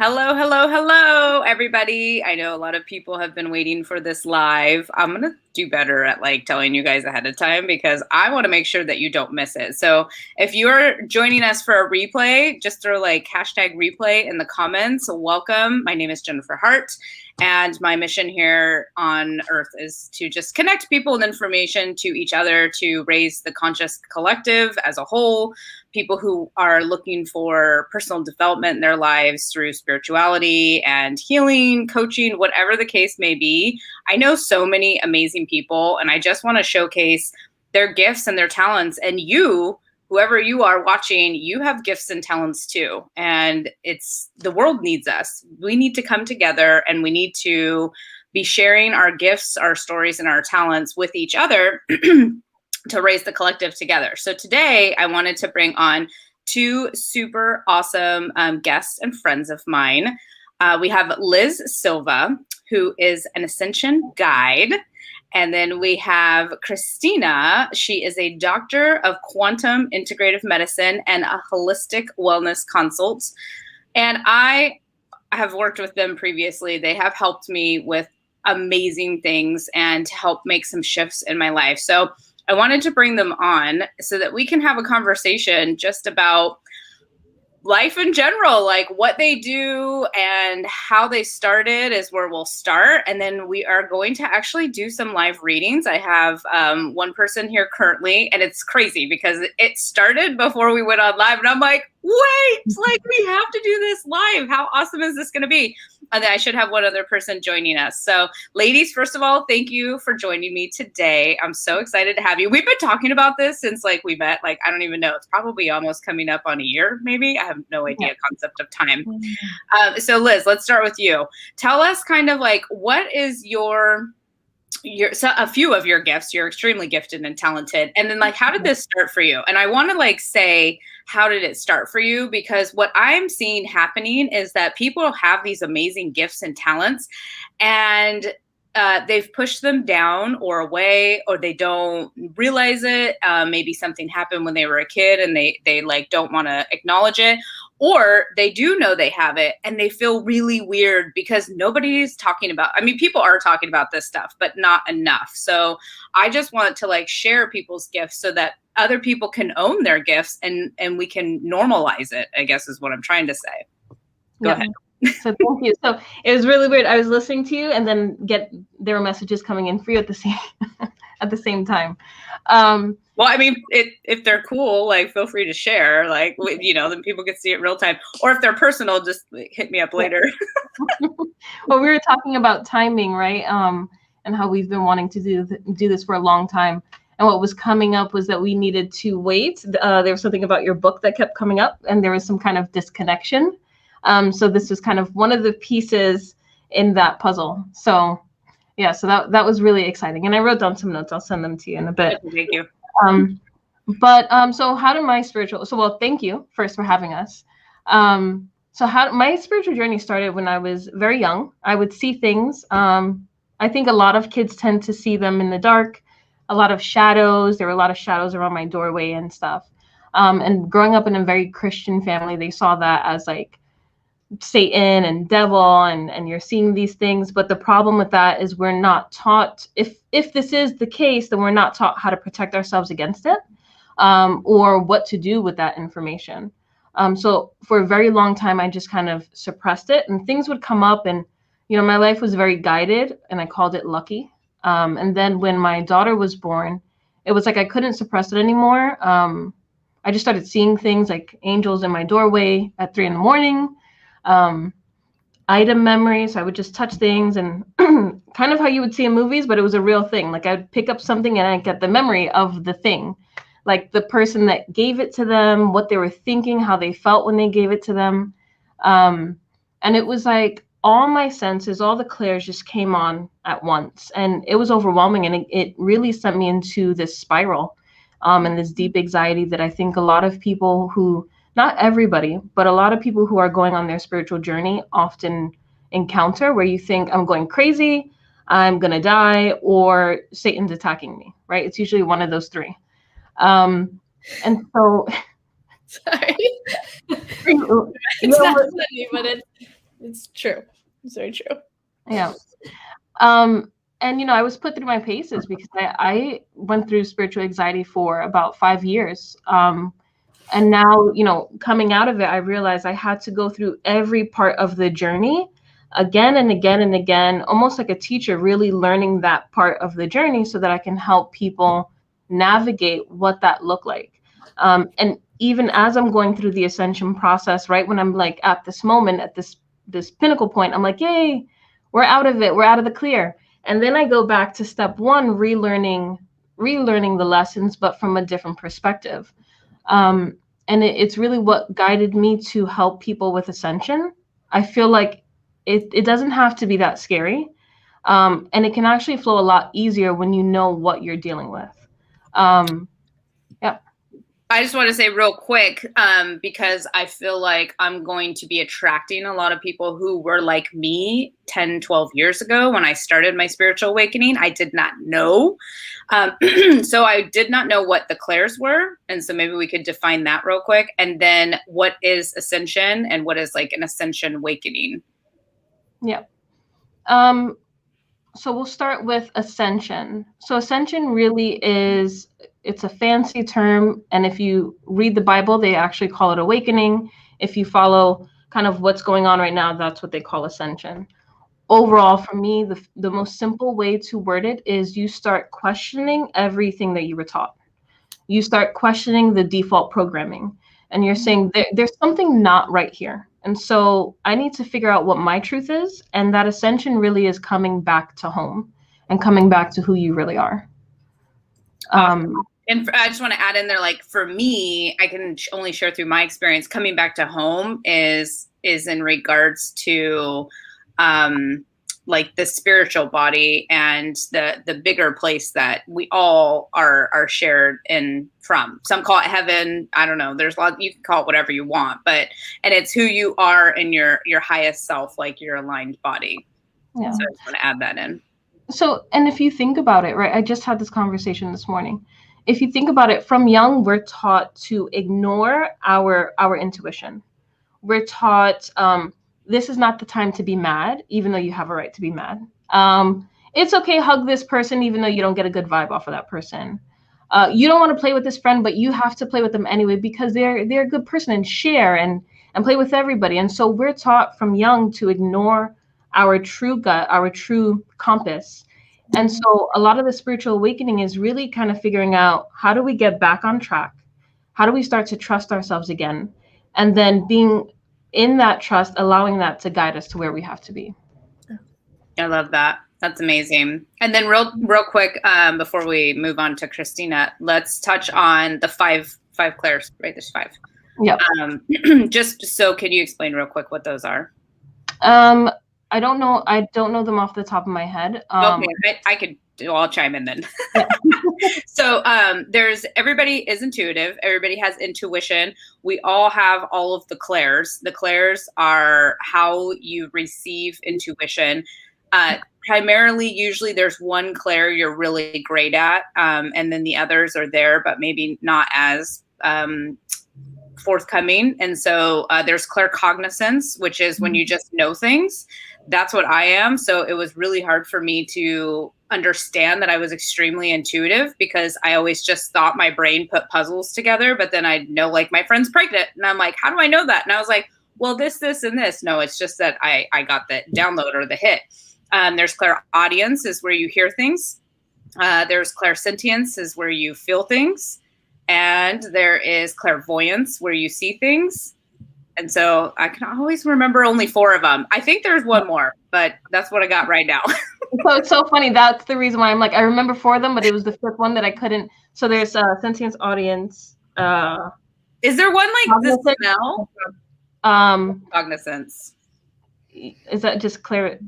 Hello, hello, hello, everybody. I know a lot of people have been waiting for this live. I'm going to do better at like telling you guys ahead of time because I want to make sure that you don't miss it. So if you're joining us for a replay, just throw like hashtag replay in the comments. Welcome. My name is Jennifer Hart. And my mission here on Earth is to just connect people and information to each other to raise the conscious collective as a whole, people who are looking for personal development in their lives through spirituality and healing, coaching, whatever the case may be. I know so many amazing people, and I just want to showcase their gifts and their talents. And you, whoever you are watching, you have gifts and talents too. And the world needs us. We need to come together and we need to be sharing our gifts, our stories, and our talents with each other to raise the collective together. So today I wanted to bring on two super awesome guests and friends of mine. We have Liz Silva, who is an ascension guide. And then we have Christina. She is a doctor of quantum integrative medicine and a holistic wellness consult. And I have worked with them previously. They have helped me with amazing things and to help make some shifts in my life. So I wanted to bring them on so that we can have a conversation just about life in general, like what they do and how they started is where we'll start. And then we are going to actually do some live readings. I have one person here currently, and it's crazy because it started before we went on live. And I'm like, wait, like we have to do this live. How awesome is this going to be? And then I should have one other person joining us. So ladies, first of all, thank you for joining me today. I'm so excited to have you. We've been talking about this since like we met, like, I don't even know. It's probably almost coming up on a year, maybe. I have no idea concept of time. So Liz, let's start with you. Tell us kind of like, what is so a few of your gifts? You're extremely gifted and talented. And then like, how did this start for you? And I want to like say, how did it start for you? Because what I'm seeing happening is that people have these amazing gifts and talents and they've pushed them down or away, or they don't realize it. Maybe something happened when they were a kid and they like don't want to acknowledge it, or they do know they have it and they feel really weird because nobody's talking about. I mean, people are talking about this stuff, but not enough. So I just want to like share people's gifts so that other people can own their gifts and we can normalize it, I guess is what I'm trying to say. Go ahead. So thank you. So it was really weird. I was listening to you and then there were messages coming in for you at the same time. Well, I mean, if they're cool, like feel free to share, like, you know, then people can see it real time. Or if they're personal, just hit me up later. Well, we were talking about timing, right? And how we've been wanting to do this for a long time. And what was coming up was that we needed to wait. There was something about your book that kept coming up, and there was some kind of disconnection. So this was kind of one of the pieces in that puzzle. So yeah, so that was really exciting. And I wrote down some notes. I'll send them to you in a bit. Thank you. So how did well, thank you first for having us. So how my spiritual journey started when I was very young. I would see things. I think a lot of kids tend to see them in the dark, a lot of shadows. There were a lot of shadows around my doorway and stuff. And growing up in a very Christian family, they saw that as like Satan and devil, and you're seeing these things. But the problem with that is we're not taught, if this is the case, then we're not taught how to protect ourselves against it, or what to do with that information. So for a very long time, I just kind of suppressed it, and things would come up, and my life was very guided, and I called it lucky. And then when my daughter was born, it was like I couldn't suppress it anymore. I just started seeing things like angels in my doorway at 3 a.m. Item memories. I would just touch things and kind of how you would see in movies, but it was a real thing. Like I'd pick up something and I'd get the memory of the thing, like the person that gave it to them, what they were thinking, how they felt when they gave it to them. And it was like all my senses, all the clairs just came on at once, and it was overwhelming. And it really sent me into this spiral, and this deep anxiety that I think a lot of people who, not everybody, but a lot of people who are going on their spiritual journey often encounter, where you think, I'm going crazy, I'm going to die, or Satan's attacking me, right? It's usually one of those three. And so... Sorry. It's not funny, but It's true. It's very true. Yeah. And I was put through my paces because I went through spiritual anxiety for about 5 years. And now, coming out of it, I realized I had to go through every part of the journey again and again and again, almost like a teacher, really learning that part of the journey so that I can help people navigate what that looked like. And even as I'm going through the ascension process, right when I'm like at this moment, at this pinnacle point, I'm like, yay, we're out of it, we're out of the clear. And then I go back to step one, relearning the lessons, but from a different perspective. And it's really what guided me to help people with ascension. I feel like it doesn't have to be that scary. And it can actually flow a lot easier when you know what you're dealing with. Yeah. I just want to say real quick, because I feel like I'm going to be attracting a lot of people who were like me 10, 12 years ago when I started my spiritual awakening. I did not know. So I did not know what the clairs were. And so maybe we could define that real quick. And then what is ascension and what is like an ascension awakening? Yeah. So we'll start with ascension. So ascension really it's a fancy term. And if you read the Bible, they actually call it awakening. If you follow kind of what's going on right now, that's what they call ascension. Overall, for me, the most simple way to word it is you start questioning everything that you were taught. You start questioning the default programming. And you're saying there's something not right here. And so I need to figure out what my truth is. And that ascension really is coming back to home and coming back to who you really are. And I just want to add in there, like for me, I can only share through my experience. Coming back to home is in regards to like the spiritual body and the bigger place that we all are shared in from. Some call it heaven. I don't know. There's a lot, you can call it whatever you want, and it's who you are in your highest self, like your aligned body. Yeah. So I just want to add that in. So, and if you think about it, right, I just had this conversation this morning. If you think about it, from young, we're taught to ignore our intuition. We're taught, this is not the time to be mad, even though you have a right to be mad. It's okay, hug this person, even though you don't get a good vibe off of that person. You don't want to play with this friend, but you have to play with them anyway because they're a good person, and share and play with everybody. And so we're taught from young to ignore our true gut, our true compass. And so a lot of the spiritual awakening is really kind of figuring out, how do we get back on track? How do we start to trust ourselves again? And then being in that trust, allowing that to guide us to where we have to be. I love that. That's amazing. And then real quick, before we move on to Christina, let's touch on the five clairs, right? There's 5. Yeah. Just so, can you explain real quick what those are? I don't know. I don't know them off the top of my head. Okay, I could. I'll chime in then. Yeah. So everybody is intuitive. Everybody has intuition. We all have all of the clairs. The clairs are how you receive intuition. Primarily, usually there's one clair you're really great at, and then the others are there, but maybe not as forthcoming. And so there's claircognizance, which is when you just know things. That's what I am. So it was really hard for me to understand that I was extremely intuitive, because I always just thought my brain put puzzles together. But then I'd know, like, my friend's pregnant, and I'm like, how do I know that? And I was like, well, this, and this. No, it's just that I got the download or the hit. There's clairaudience, is where you hear things. There's clairsentience, is where you feel things. And there is clairvoyance, where you see things. And so I can always remember only 4 of them. I think there's one more, but that's what I got right now. So it's so funny. That's the reason why I'm like, I remember 4 of them, but it was the 5th one that I couldn't. So there's sentience, audience. Is there one like the smell? Cognizance. Is that just clear?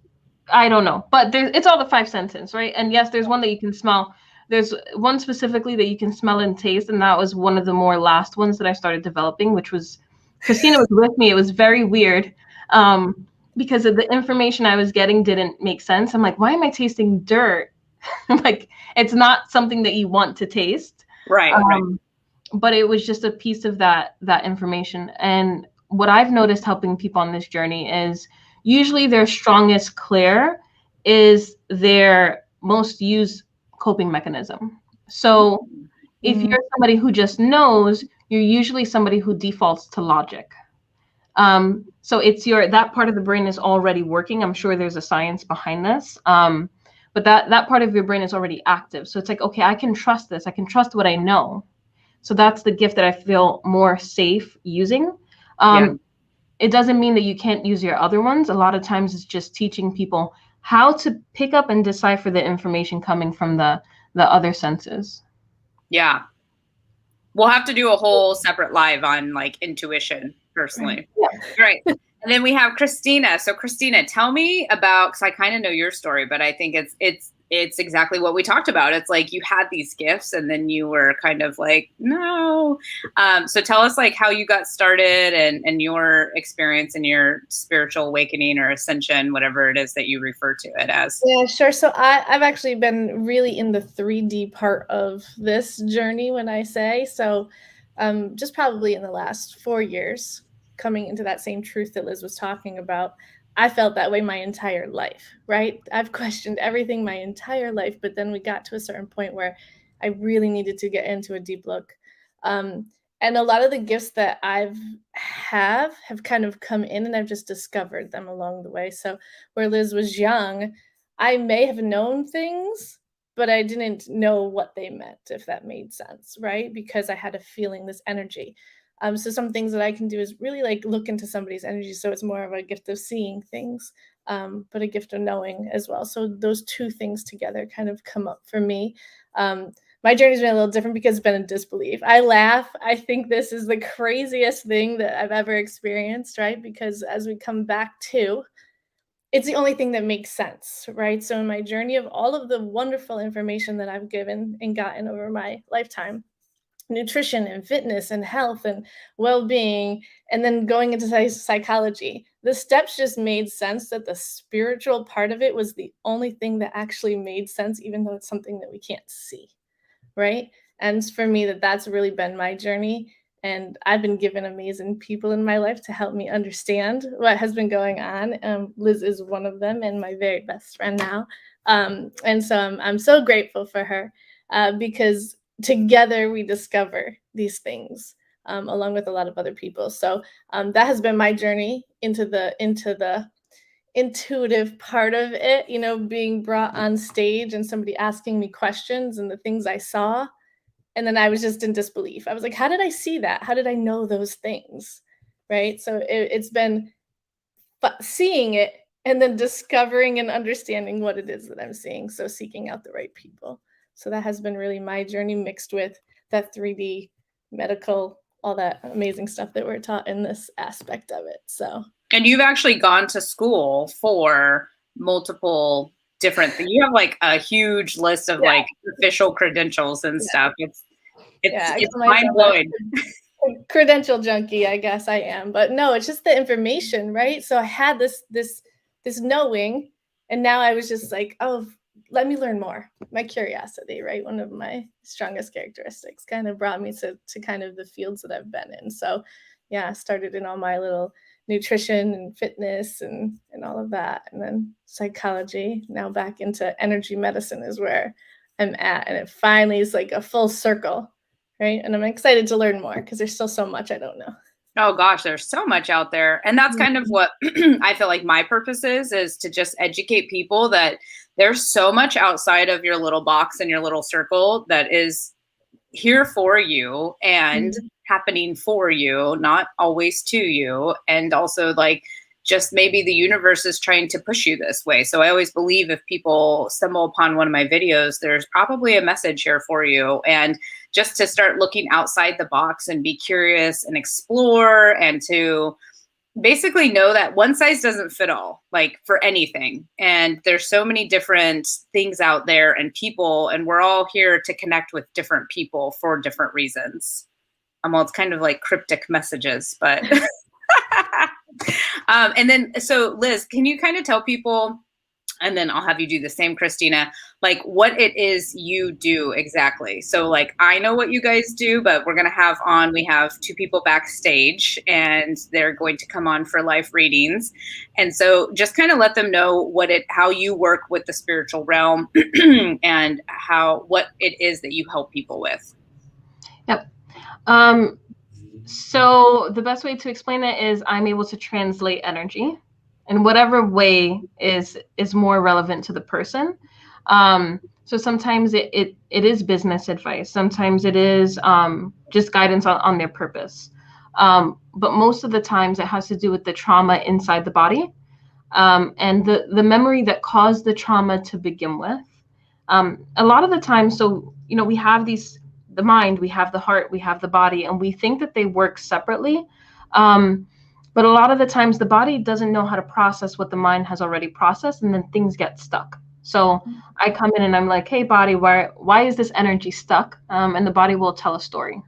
I don't know, but it's all the 5 senses, right? And yes, there's one that you can smell. There's one specifically that you can smell and taste, and that was one of the more last ones that I started developing, which was, Christina was with me. It was very weird because of the information I was getting didn't make sense. I'm like, why am I tasting dirt? Like, it's not something that you want to taste. Right. But it was just a piece of that information. And what I've noticed helping people on this journey is usually their strongest clear is their most used coping mechanism. So if you're somebody who just knows, you're usually somebody who defaults to logic. So it's that part of the brain is already working. I'm sure there's a science behind this. But that part of your brain is already active. So it's like, okay, I can trust this. I can trust what I know. So that's the gift that I feel more safe using. It doesn't mean that you can't use your other ones. A lot of times it's just teaching people how to pick up and decipher the information coming from the other senses. Yeah. We'll have to do a whole separate live on like intuition personally. Yeah. Right. And then we have Christina. So Christina, tell me about, because I kind of know your story, but I think it's exactly what we talked about. It's like you had these gifts and then you were kind of like, no. So tell us like how you got started and your experience and your spiritual awakening or ascension, whatever it is that you refer to it as. Yeah, sure. So I've actually been really in the 3D part of this journey when I say, so just probably in the last 4 years, coming into that same truth that Liz was talking about. I felt that way my entire life, right? I've questioned everything my entire life, but then we got to a certain point where I really needed to get into a deep look. And a lot of the gifts that have kind of come in, and I've just discovered them along the way. So where Liz was young, I may have known things, but I didn't know what they meant, if that made sense, right? Because I had a feeling, this energy. So some things that I can do is really like look into somebody's energy. So it's more of a gift of seeing things, but a gift of knowing as well. So those two things together kind of come up for me. My journey's been a little different because it's been in disbelief. I laugh. I think this is the craziest thing that I've ever experienced, right? Because as we come back to, it's the only thing that makes sense, right? So in my journey of all of the wonderful information that I've given and gotten over my lifetime, nutrition and fitness and health and well-being, and then going into psychology, the steps just made sense that the spiritual part of it was the only thing that actually made sense, even though it's something that we can't see, right? And for me, that's really been my journey. And I've been given amazing people in my life to help me understand what has been going on. Liz is one of them and my very best friend now. And so I'm so grateful for her because together we discover these things along with a lot of other people. So that has been my journey into the intuitive part of it, you know, being brought on stage and somebody asking me questions and the things I saw. And then I was just in disbelief. I was like, how did I see that? How did I know those things? Right. So it's been seeing it and then discovering and understanding what it is that I'm seeing. So seeking out the right people. So that has been really my journey, mixed with that 3D medical, all that amazing stuff that we're taught in this aspect of it. So. And you've actually gone to school for multiple different things. You have like a huge list of like official credentials and stuff. It's mind blowing. Credential junkie, I guess I am, but no, it's just the information, right? So I had this knowing, and now I was just like, oh, let me learn more. My curiosity, right? One of my strongest characteristics kind of brought me to kind of the fields that I've been in. So yeah, I started in all my little nutrition and fitness and all of that. And then psychology, now back into energy medicine is where I'm at. And it finally is like a full circle, right? And I'm excited to learn more because there's still so much I don't know. Oh gosh, there's so much out there. And that's kind of what I feel like my purpose is to just educate people that there's so much outside of your little box and your little circle that is here for you and happening for you, not always to you. And also like just maybe the universe is trying to push you this way. So I always believe if people stumble upon one of my videos, there's probably a message here for you. And just to start looking outside the box and be curious and explore and to basically know that one size doesn't fit all, like for anything. And there's so many different things out there and people, and we're all here to connect with different people for different reasons. Well, it's kind of like cryptic messages, but and then, so Liz, can you kind of tell people And then I'll have you do the same, Christina, like what it is you do exactly. So like, I know what you guys do, but we have 2 people backstage and they're going to come on for live readings. And so just kind of let them know how you work with the spiritual realm and what it is that you help people with. Yep. So the best way to explain it is I'm able to translate energy in whatever way is more relevant to the person. So sometimes it is business advice. Sometimes it is just guidance on their purpose. But most of the times it has to do with the trauma inside the body, and the memory that caused the trauma to begin with. A lot of the time, so, we have the mind, we have the heart, we have the body, and we think that they work separately. But a lot of the times the body doesn't know how to process what the mind has already processed, and then things get stuck. So I come in and I'm like, hey, body, why is this energy stuck? And the body will tell a story.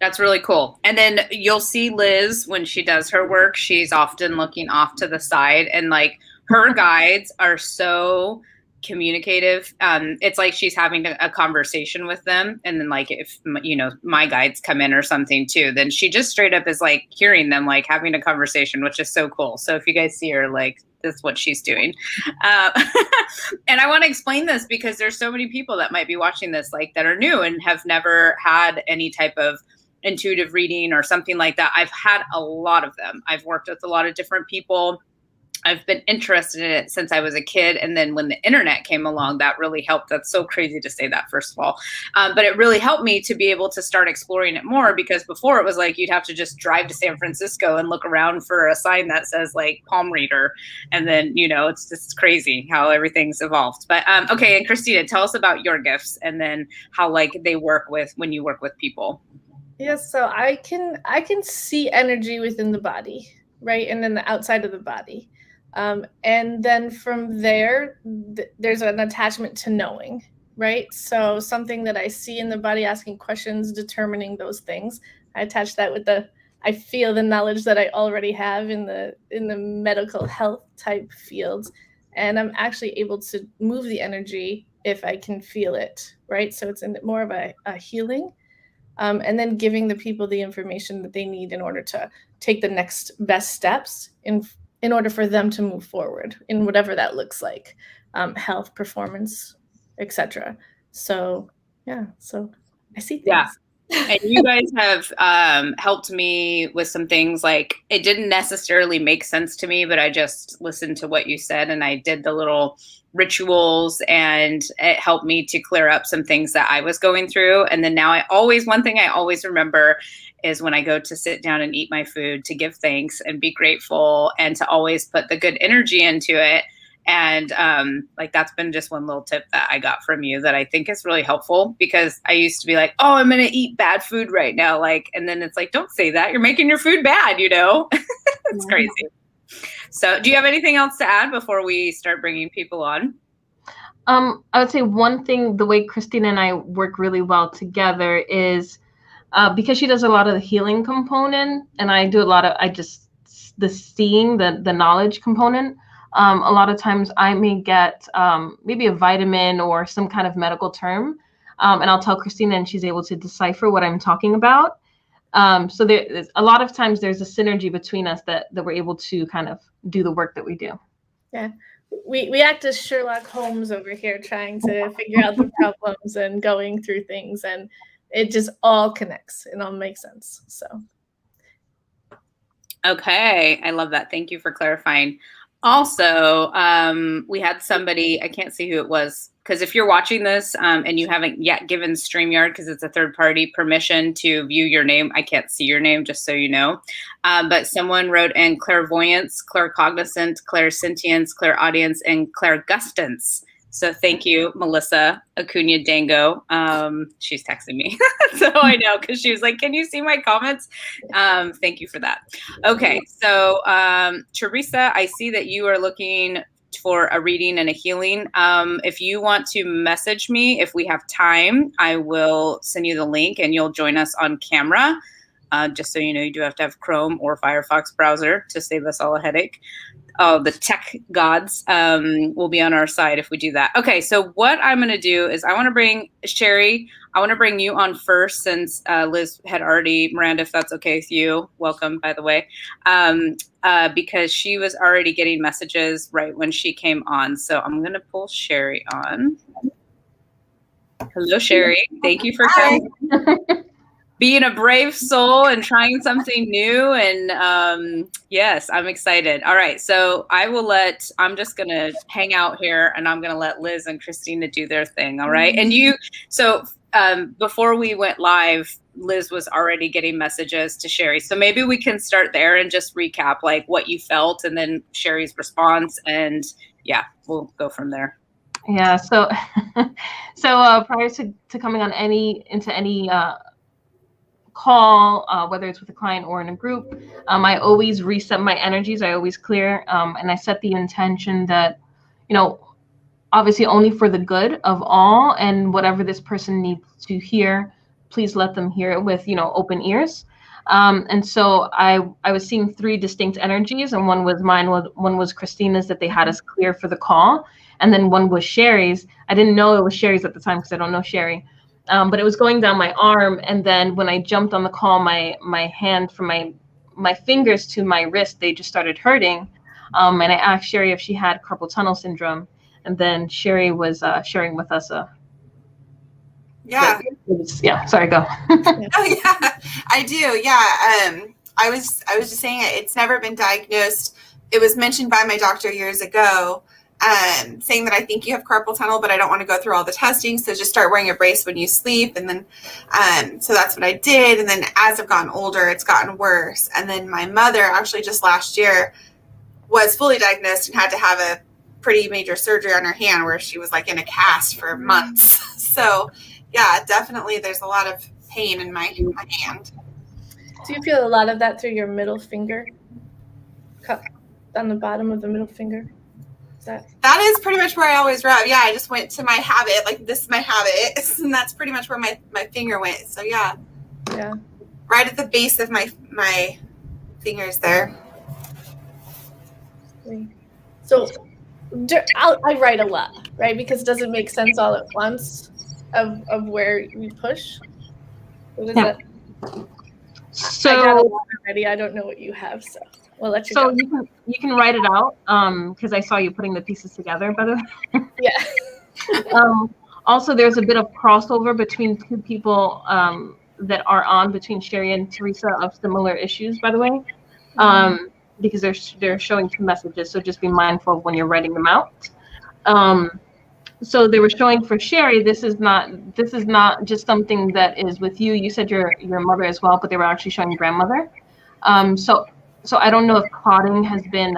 That's really cool. And then you'll see Liz when she does her work, she's often looking off to the side, and like her guides are so communicative. It's like she's having a conversation with them. And then like, if, my guides come in or something too, then she just straight up is like hearing them, like having a conversation, which is so cool. So if you guys see her, like, that's what she's doing. And I want to explain this because there's so many people that might be watching this, like, that are new and have never had any type of intuitive reading or something like that. I've had a lot of them. I've worked with a lot of different people. I've been interested in it since I was a kid. And then when the internet came along, that really helped. That's so crazy to say that, first of all. But it really helped me to be able to start exploring it more, because before it was like, you'd have to just drive to San Francisco and look around for a sign that says like palm reader. And then, it's just crazy how everything's evolved. But okay. And Christina, tell us about your gifts and then how like they work when you work with people. Yes. So I can see energy within the body, right? And then the outside of the body. And then from there, there's an attachment to knowing, right? So something that I see in the body, asking questions, determining those things. I attach that with I feel the knowledge that I already have in the medical health type fields. And I'm actually able to move the energy if I can feel it, right? So it's more of a healing. And then giving the people the information that they need in order to take the next best steps in order for them to move forward in whatever that looks like, health, performance, etc. So, yeah, so I see things. Yeah. And you guys have helped me with some things. Like, it didn't necessarily make sense to me, but I just listened to what you said and I did the little rituals, and it helped me to clear up some things that I was going through. And then now one thing I always remember is when I go to sit down and eat my food, to give thanks and be grateful and to always put the good energy into it. And like, that's been just one little tip that I got from you that I think is really helpful, because I used to be like, oh, I'm going to eat bad food right now. Like, and then it's like, don't say that. You're making your food bad, It's crazy. So do you have anything else to add before we start bringing people on? I would say one thing, the way Christina and I work really well together is because she does a lot of the healing component and I do a lot of, the seeing, the knowledge component. A lot of times I may get maybe a vitamin or some kind of medical term, and I'll tell Christina and she's able to decipher what I'm talking about. So there's a lot of times there's a synergy between us that we're able to kind of do the work that we do. Yeah. We act as Sherlock Holmes over here, trying to figure out the problems and going through things, and it just all connects. It all makes sense. So. Okay. I love that. Thank you for clarifying. Also, we had somebody, I can't see who it was, because if you're watching this and you haven't yet given StreamYard, because it's a third party, permission to view your name, I can't see your name, just so you know. But someone wrote in clairvoyance, claircognizant, clairsentience, clairaudience, and clairgustance. So thank you, Melissa Acuna Dango. She's texting me. So I know, because she was like, can you see my comments? Thank you for that. Okay, so Teresa, I see that you are looking for a reading and a healing. If you want to message me, if we have time, I will send you the link and you'll join us on camera. Just so you know, you do have to have Chrome or Firefox browser to save us all a headache. Oh, the tech gods will be on our side if we do that. Okay, so what I'm going to do is I want to bring Sherry. I want to bring you on first since Liz had already, Miranda, if that's okay with you. Welcome, by the way, because she was already getting messages right when she came on. So I'm going to pull Sherry on. Hello, Sherry. Thank you for coming. Being a brave soul and trying something new. And yes, I'm excited. All right. So I'm just going to hang out here and I'm going to let Liz and Christina do their thing. All right. And before we went live, Liz was already getting messages to Sherry. So maybe we can start there and just recap like what you felt and then Sherry's response. And yeah, we'll go from there. Yeah. So, prior to coming on any call, whether it's with a client or in a group, I always reset my energies. I always clear, and I set the intention that, obviously only for the good of all, and whatever this person needs to hear, please let them hear it with, open ears. And so I was seeing 3 distinct energies, and one was mine, one was Christina's, that they had us clear for the call, and then one was Sherry's. I didn't know it was Sherry's at the time because I don't know Sherry. But it was going down my arm, and then when I jumped on the call, my hand from my fingers to my wrist, they just started hurting. And I asked Sherry if she had carpal tunnel syndrome, and then Sherry was sharing with us Yeah. Sorry, go. Oh yeah, I do. Yeah. I was just saying it's never been diagnosed. It was mentioned by my doctor years ago. Saying that I think you have carpal tunnel, but I don't want to go through all the testing. So just start wearing a brace when you sleep. And then, so that's what I did. And then as I've gotten older, it's gotten worse. And then my mother actually just last year was fully diagnosed and had to have a pretty major surgery on her hand where she was like in a cast for months. So yeah, definitely there's a lot of pain in my hand. Do you feel a lot of that through your middle finger? On the bottom of the middle finger? That is pretty much where I always rub. Yeah, I just went to my habit. Like this is my habit, and that's pretty much where my finger went. So yeah, right at the base of my fingers there. So I write a lot, right? Because it doesn't make sense all at once of where we push. What is that? So I got a lot already. I don't know what you have, so. We'll let you so go. you can write it out because I saw you putting the pieces together, by the way. Yeah. Also, there's a bit of crossover between 2 people that are on, between Sherry and Teresa, of similar issues, by the way, because they're showing 2 messages. So just be mindful of when you're writing them out. So they were showing for Sherry, this is not just something that is with you. You said your mother as well, but they were actually showing grandmother. So I don't know if clotting has been,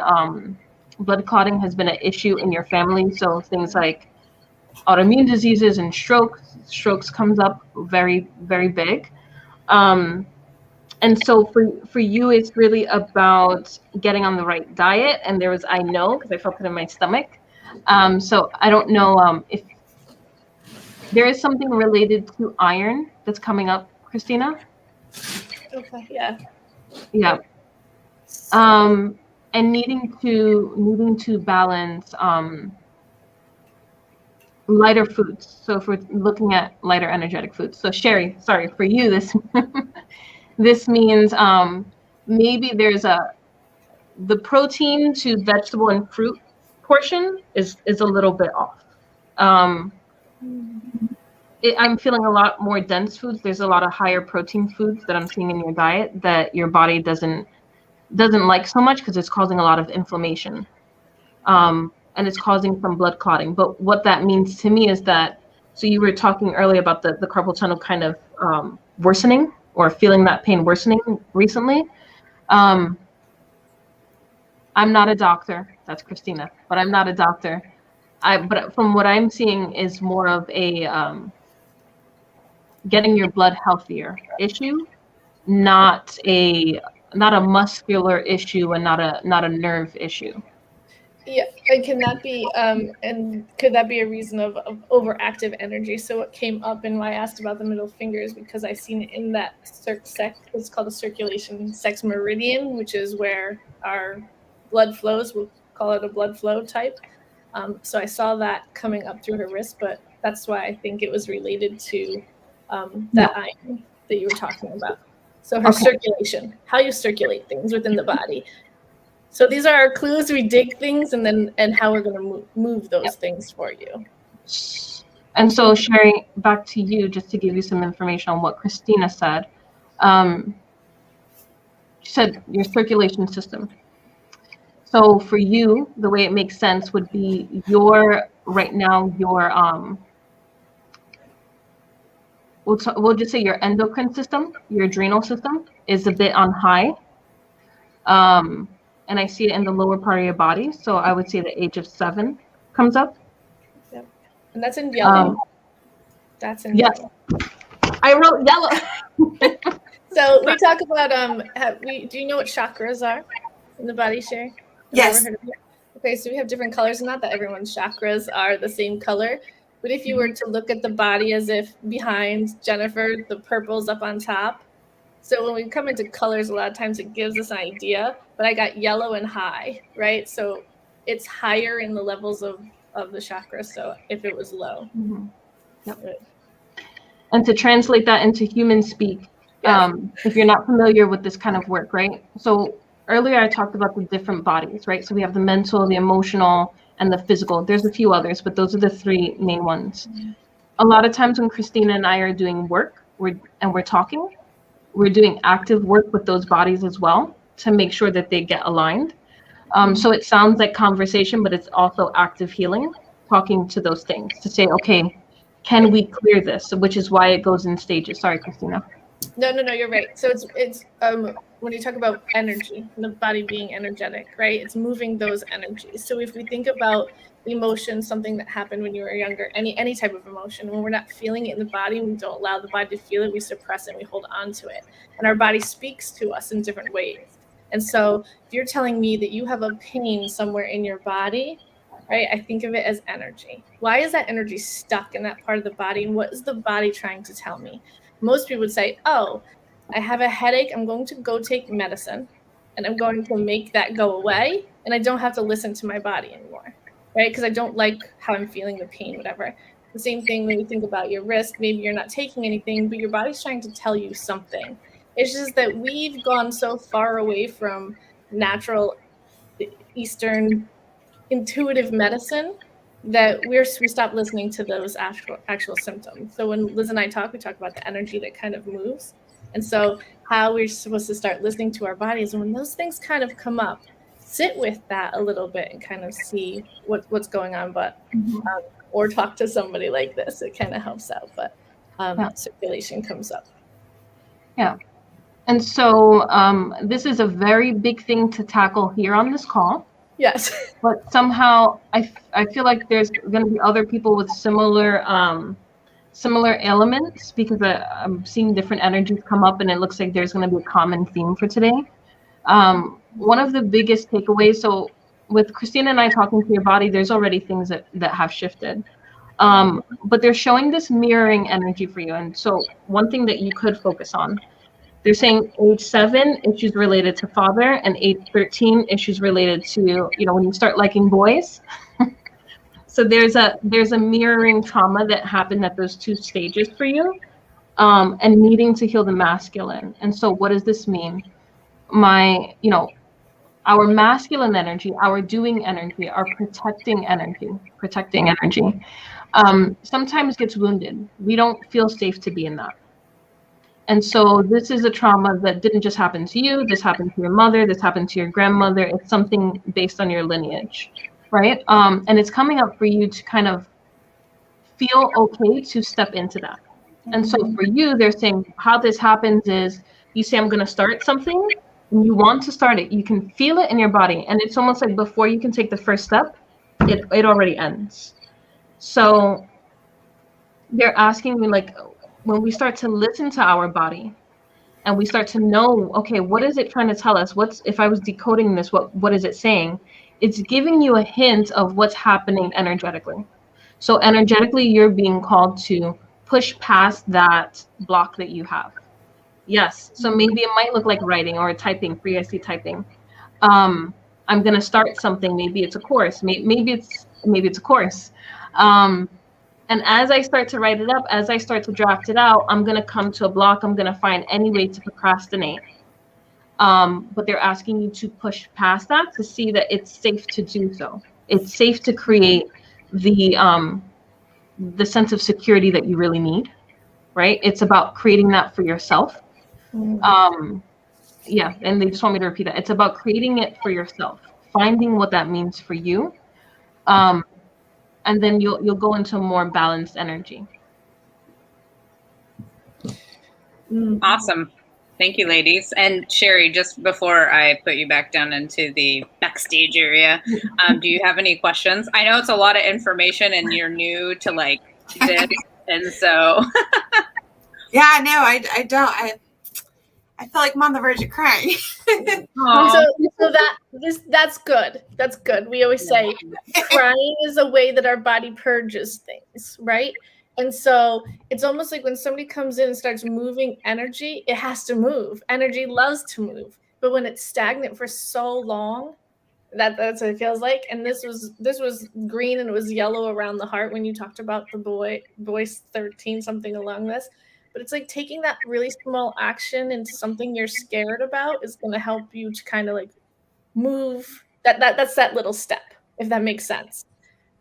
blood clotting has been an issue in your family. So things like autoimmune diseases and strokes comes up very, very big. And so for you, it's really about getting on the right diet. And I know, because I felt it in my stomach. So I don't know if there is something related to iron that's coming up, Christina. Okay, yeah. Yeah. And needing to balance lighter foods. So if we're looking at lighter energetic foods. So Sherry, sorry, for you this means maybe there's the protein to vegetable and fruit portion is a little bit off. I'm feeling a lot more dense foods. There's a lot of higher protein foods that I'm seeing in your diet that your body doesn't like so much because it's causing a lot of inflammation, and it's causing some blood clotting. But what that means to me is that, so you were talking earlier about the carpal tunnel kind of worsening, or feeling that pain worsening recently. I'm not a doctor. That's Christina, but I'm not a doctor. But from what I'm seeing is more of a getting your blood healthier issue, not a muscular issue, and not a nerve issue. Yeah, and can that be and could that be a reason of overactive energy? So what came up and why I asked about the middle finger is because I seen it in that it's called a circulation sex meridian, which is where our blood flows. We'll call it a blood flow type. So I saw that coming up through her wrist, but that's why I think it was related to that iron that you were talking about. So her circulation, how you circulate things within the body. So these are our clues. We dig things and how we're going to move those things for you. And so, Sherry, back to you, just to give you some information on what Christina said. She said your circulation system. So for you, the way it makes sense would be we'll just say your endocrine system, your adrenal system is a bit on high. And I see it in the lower part of your body. So I would say the age of 7 comes up. Yep. And that's in yellow. That's in yellow. I wrote yellow. So we talk about do you know what chakras are in the body, Sherry? Yes. Okay, so we have different colors. Not that everyone's chakras are the same color, but if you were to look at the body as if behind Jennifer, the purple's up on top. So when we come into colors, a lot of times it gives us an idea, but I got yellow and high, right? So it's higher in the levels of the chakra. So if it was low. Mm-hmm. Yep. And to translate that into human speak, if you're not familiar with this kind of work, right? So earlier I talked about the different bodies, right? So we have the mental, the emotional, and the physical. There's a few others, but those are the 3 main ones. Mm-hmm. A lot of times when Christina and I are doing work we're talking, we're doing active work with those bodies as well to make sure that they get aligned. So it sounds like conversation, but it's also active healing, talking to those things to say, okay, can we clear this? Which is why it goes in stages. Sorry, Christina. No, you're right. So it's when you talk about energy, the body being energetic, right? It's moving those energies. So if we think about emotion, something that happened when you were younger, any type of emotion, when we're not feeling it in the body, we don't allow the body to feel it, we suppress it, we hold on to it. And our body speaks to us in different ways. And so if you're telling me that you have a pain somewhere in your body, right, I think of it as energy. Why is that energy stuck in that part of the body? And what is the body trying to tell me? Most people would say, oh, I have a headache. I'm going to go take medicine and I'm going to make that go away. And I don't have to listen to my body anymore, right? Because I don't like how I'm feeling, the pain, whatever. The same thing when you think about your wrist, maybe you're not taking anything, but your body's trying to tell you something. It's just that we've gone so far away from natural Eastern intuitive medicine that we stop listening to those actual symptoms. So when Liz and I talk, we talk about the energy that kind of moves. And so how we're supposed to start listening to our bodies. And when those things kind of come up, sit with that a little bit and kind of see what's going on, but or talk to somebody like this. It kind of helps out, but circulation comes up. Yeah. And so this is a very big thing to tackle here on this call. Yes. But somehow I feel like there's going to be other people with similar elements, because I'm seeing different energies come up, and it looks like there's going to be a common theme for today. One of the biggest takeaways, so with Christina and I talking to your body, there's already things that have shifted. But they're showing this mirroring energy for you. And so one thing that you could focus on, they're saying age 7, issues related to father, and age 13, issues related to, when you start liking boys. So there's a mirroring trauma that happened at those 2 stages for you, and needing to heal the masculine. And so what does this mean? Our masculine energy, our doing energy, our protecting energy, sometimes gets wounded. We don't feel safe to be in that. And so this is a trauma that didn't just happen to you. This happened to your mother. This happened to your grandmother. It's something based on your lineage, right? And it's coming up for you to kind of feel okay to step into that. And so for you, they're saying how this happens is you say, I'm going to start something, and you want to start it. You can feel it in your body. And it's almost like before you can take the first step, it already ends. So they're asking me, like, when we start to listen to our body and we start to know, okay, what is it trying to tell us? If I was decoding this, what is it saying? it's giving you a hint of what's happening energetically. So energetically, you're being called to push past that block that you have. Yes. So maybe it might look like writing or typing, free IC typing. I'm gonna start something. Maybe it's a course. Maybe it's a course. And as I start to write it up, as I start to draft it out, I'm gonna come to a block. I'm gonna find any way to procrastinate. But they're asking you to push past that to see that it's safe to do so. It's safe to create the sense of security that you really need, right? It's about creating that for yourself. Yeah, and they just want me to repeat that. It's about creating it for yourself, finding what that means for you, and then you'll go into more balanced energy. Awesome. Thank you, ladies. And Sherry, just before I put you back down into the backstage area, do you have any questions? I know it's a lot of information and you're new to like this, and so. Yeah, no, I don't. I feel like I'm on the verge of crying. So that's good. That's good. We always say crying is a way that our body purges things, right? And so it's almost like when somebody comes in and starts moving energy, it has to move. Energy loves to move. But when it's stagnant for so long, that's what it feels like. And this was green and it was yellow around the heart when you talked about the voice 13, something along this. But it's like taking that really small action into something you're scared about is going to help you to kind of like move. That's that little step, if that makes sense.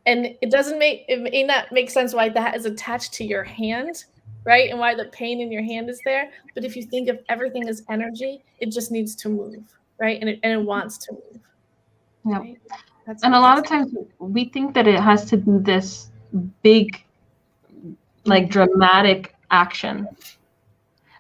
And it may not make sense why that is attached to your hand, right? And why the pain in your hand is there. But if you think of everything as energy, it just needs to move, right? And it wants to move. Yeah. Right? And a lot of times we think that it has to be this big, like dramatic action,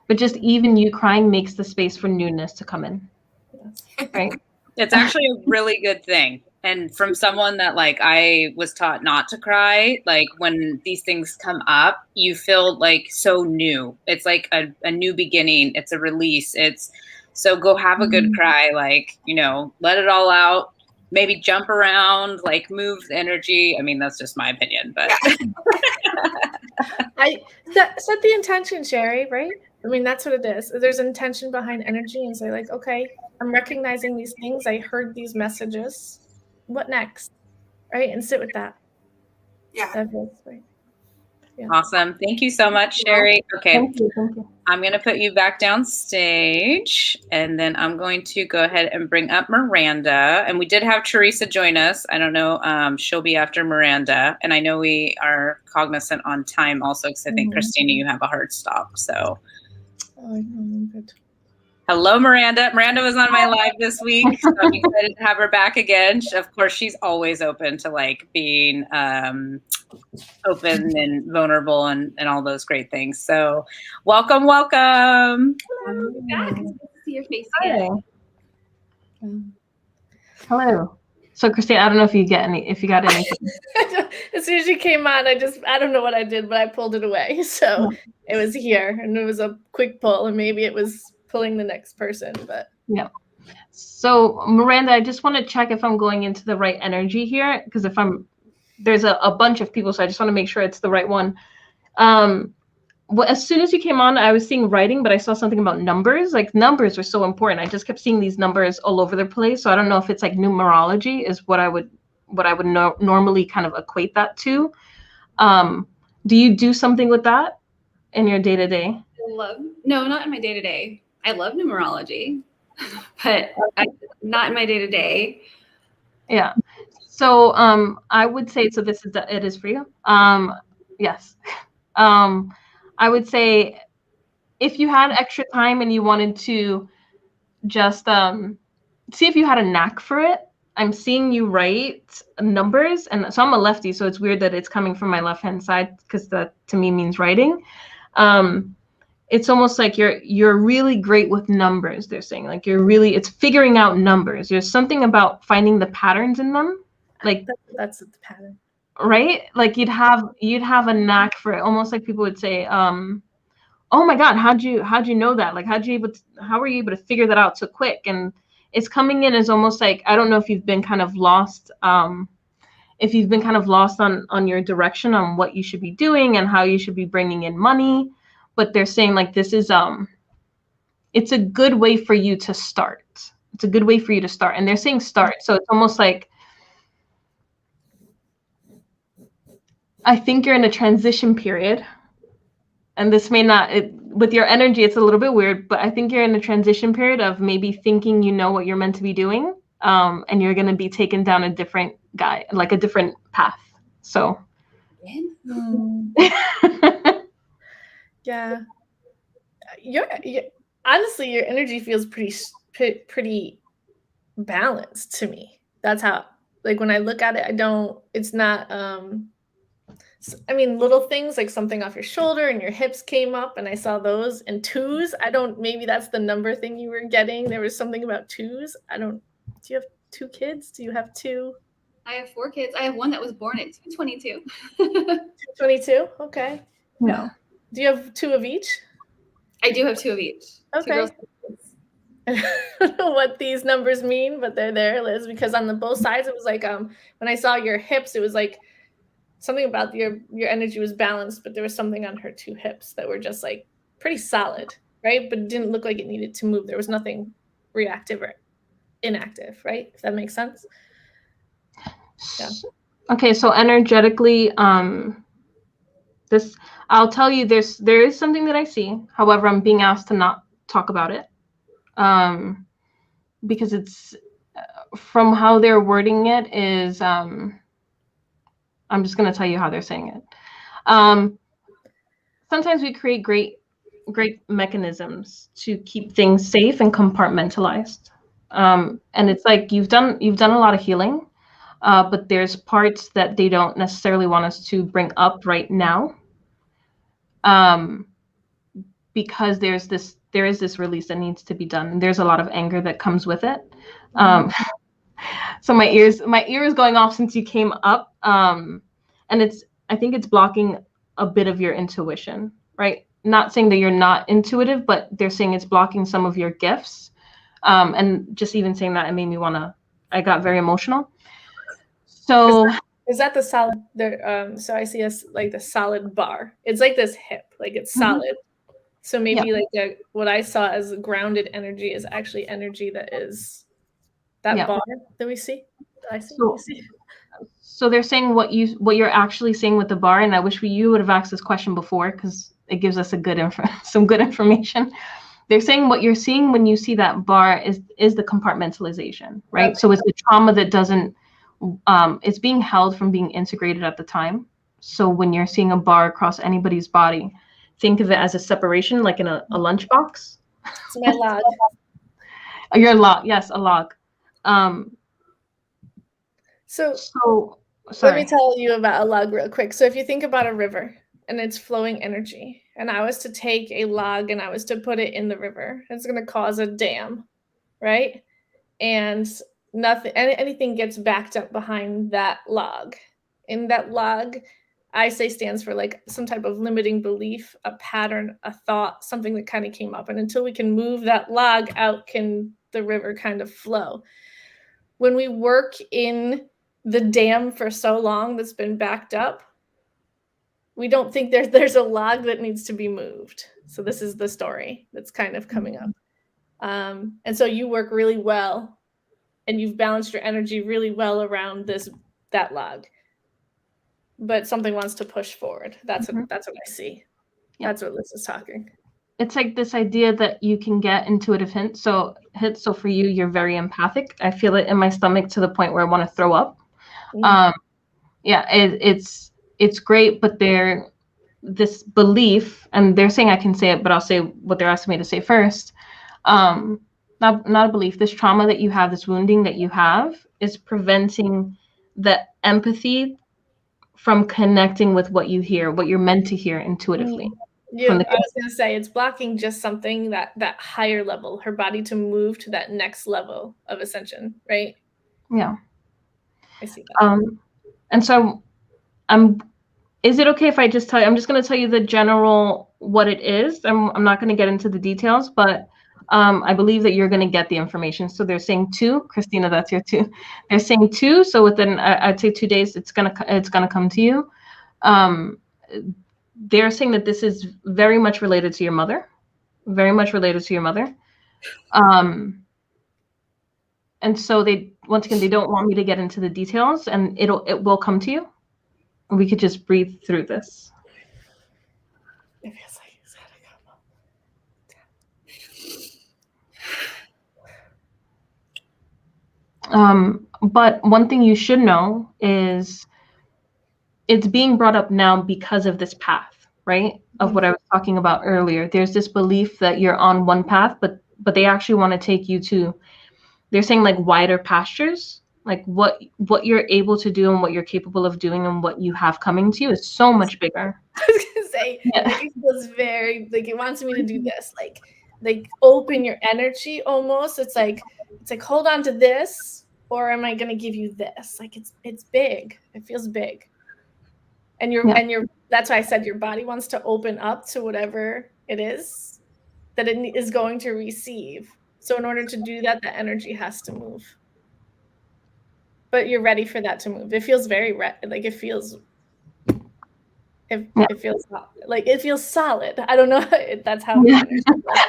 but just even you crying makes the space for newness to come in. Yes. Right? It's actually a really good thing. And from someone that like I was taught not to cry, like when these things come up, you feel like so new. It's like a new beginning. It's a release. So go have a good cry, like, let it all out. Maybe jump around, like move the energy. I mean, that's just my opinion, but set the intention, Sherry, right? I mean, that's what it is. There's intention behind energy and say like, okay, I'm recognizing these things. I heard these messages. What next? Right? And sit with that. Yeah. That feels right. Yeah. Awesome. Thank you so much, Sherry. Okay. Thank you. I'm going to put you back down stage, and then I'm going to go ahead and bring up Miranda. And we did have Teresa join us. I don't know. She'll be after Miranda. And I know we are cognizant on time also, because I think, Christina, you have a hard stop. So. Oh, good. Hello, Miranda. Miranda was on my live this week, so I'm excited to have her back again. Of course, she's always open to like being open and vulnerable and all those great things. So welcome. Hello. Good to see your face again. Hello. So Christine, I don't know if you got anything. As soon as you came on, I don't know what I did, but I pulled it away. So it was here, and it was a quick pull, and maybe it was pulling the next person, but yeah. So Miranda, I just want to check if I'm going into the right energy here, because there's a bunch of people, so I just want to make sure it's the right one. Well, as soon as you came on, I was seeing writing, but I saw something about numbers. Like numbers are so important. I just kept seeing these numbers all over the place. So I don't know if it's like numerology is what I would normally kind of equate that to. Do you do something with that in your day-to-day? No, not in my day-to-day. I love numerology, but not in my day-to-day. Yeah. So I would say, so it is for you. Yes. I would say if you had extra time and you wanted to just see if you had a knack for it. I'm seeing you write numbers, and so I'm a lefty, so it's weird that it's coming from my left-hand side, because that to me means writing. It's almost like you're really great with numbers. They're saying like it's figuring out numbers. There's something about finding the patterns in them. Like that's the pattern, right? Like you'd have a knack for it. Almost like people would say, "Oh my God, how'd you know that? Like how were you able to figure that out so quick?" And it's coming in as almost like, I don't know if you've been kind of lost, if you've been kind of lost on your direction on what you should be doing and how you should be bringing in money, but they're saying like this is it's a good way for you to start. It's a good way for you to start, and they're saying start, so it's almost like, I think you're in a transition period, and this may not, with your energy, it's a little bit weird, but I think you're in a transition period of maybe thinking you know what you're meant to be doing, and you're going to be taken down a different like a different path. So. Yeah. Honestly, your energy feels pretty balanced to me. That's how, like, when I look at it, it's not, I mean, little things like something off your shoulder and your hips came up and I saw those, and twos. Maybe that's the number thing you were getting. There was something about twos. Do you have 2 kids? Do you have 2? I have 4 kids. I have one that was born at 222. 222? Okay. Yeah. Do you have 2 of each? I do have 2 of each. Okay. 2 girls. I don't know what these numbers mean, but they're there, Liz, because on both sides, it was like, when I saw your hips, it was like something about your energy was balanced, but there was something on her 2 hips that were just like pretty solid, right? But it didn't look like it needed to move. There was nothing reactive or inactive, right? If that makes sense. Yeah. Okay, so energetically, I'll tell you, there is something that I see. However, I'm being asked to not talk about it, because it's from how they're wording it is. I'm just going to tell you how they're saying it. Sometimes we create great mechanisms to keep things safe and compartmentalized, and it's like you've done a lot of healing. But there's parts that they don't necessarily want us to bring up right now, because there is this release that needs to be done, and there's a lot of anger that comes with it. So my ear is going off since you came up, and I think it's blocking a bit of your intuition, right? Not saying that you're not intuitive, but they're saying it's blocking some of your gifts, and just even saying that, it made me I got very emotional. So is that the solid there? So I see like the solid bar. It's like this hip, like it's solid. So maybe like what I saw as grounded energy is actually energy that is that bar that we see. So they're saying what you're actually seeing with the bar, and I wish you would have asked this question before, because it gives us some good information. They're saying what you're seeing when you see that bar is the compartmentalization, right? Okay. So it's the trauma that doesn't. It's being held from being integrated at the time. So when you're seeing a bar across anybody's body, think of it as a separation, like in a lunchbox. It's my log. Your log, yes, a log. So sorry. Let me tell you about a log real quick. So if you think about a river and it's flowing energy, and I was to take a log and I was to put it in the river, it's going to cause a dam, right? And anything gets backed up behind that log. And that log, I say, stands for like some type of limiting belief, a pattern, a thought, something that kind of came up. And until we can move that log out, can the river kind of flow. When we work in the dam for so long that's been backed up, we don't think there's a log that needs to be moved. So this is the story that's kind of coming up. And so you work really well, and you've balanced your energy really well around that log. But something wants to push forward. That's what I see. Yeah. That's what Liz is talking. It's like this idea that you can get intuitive hints. So for you, you're very empathic. I feel it in my stomach to the point where I want to throw up. It's great, but this belief, and they're saying I can say it, but I'll say what they're asking me to say first. Not a belief. This trauma that you have, this wounding that you have, is preventing the empathy from connecting with what you hear, what you're meant to hear intuitively. Yeah, I was going to say it's blocking just something that higher level, her body to move to that next level of ascension, right? Yeah. I see that. And so is it okay if I just tell you, I'm just going to tell you the general what it is. I'm not going to get into the details, but I believe that you're going to get the information. So they're saying 2. Christina, that's your 2. They're saying 2. So within, I'd say 2 days, it's gonna come to you. They're saying that this is very much related to your mother, very much related to your mother. And so they, once again, they don't want me to get into the details, and it will come to you. And we could just breathe through this. It feels like it's gotta come. But one thing you should know is it's being brought up now because of this path, right? Of what I was talking about earlier. There's this belief that you're on one path, but they actually want to take you to, they're saying like wider pastures, like what you're able to do and what you're capable of doing and what you have coming to you is so much bigger. I was gonna say, like, it feels very, like, it wants me to do this, like open your energy almost. It's like hold on to this, or am I gonna give you this? Like it's big. It feels big. And that's why I said your body wants to open up to whatever it is that it is going to receive. So in order to do that, the energy has to move. But you're ready for that to move. It feels very like it feels like it feels solid. I don't know. That's how. Yeah.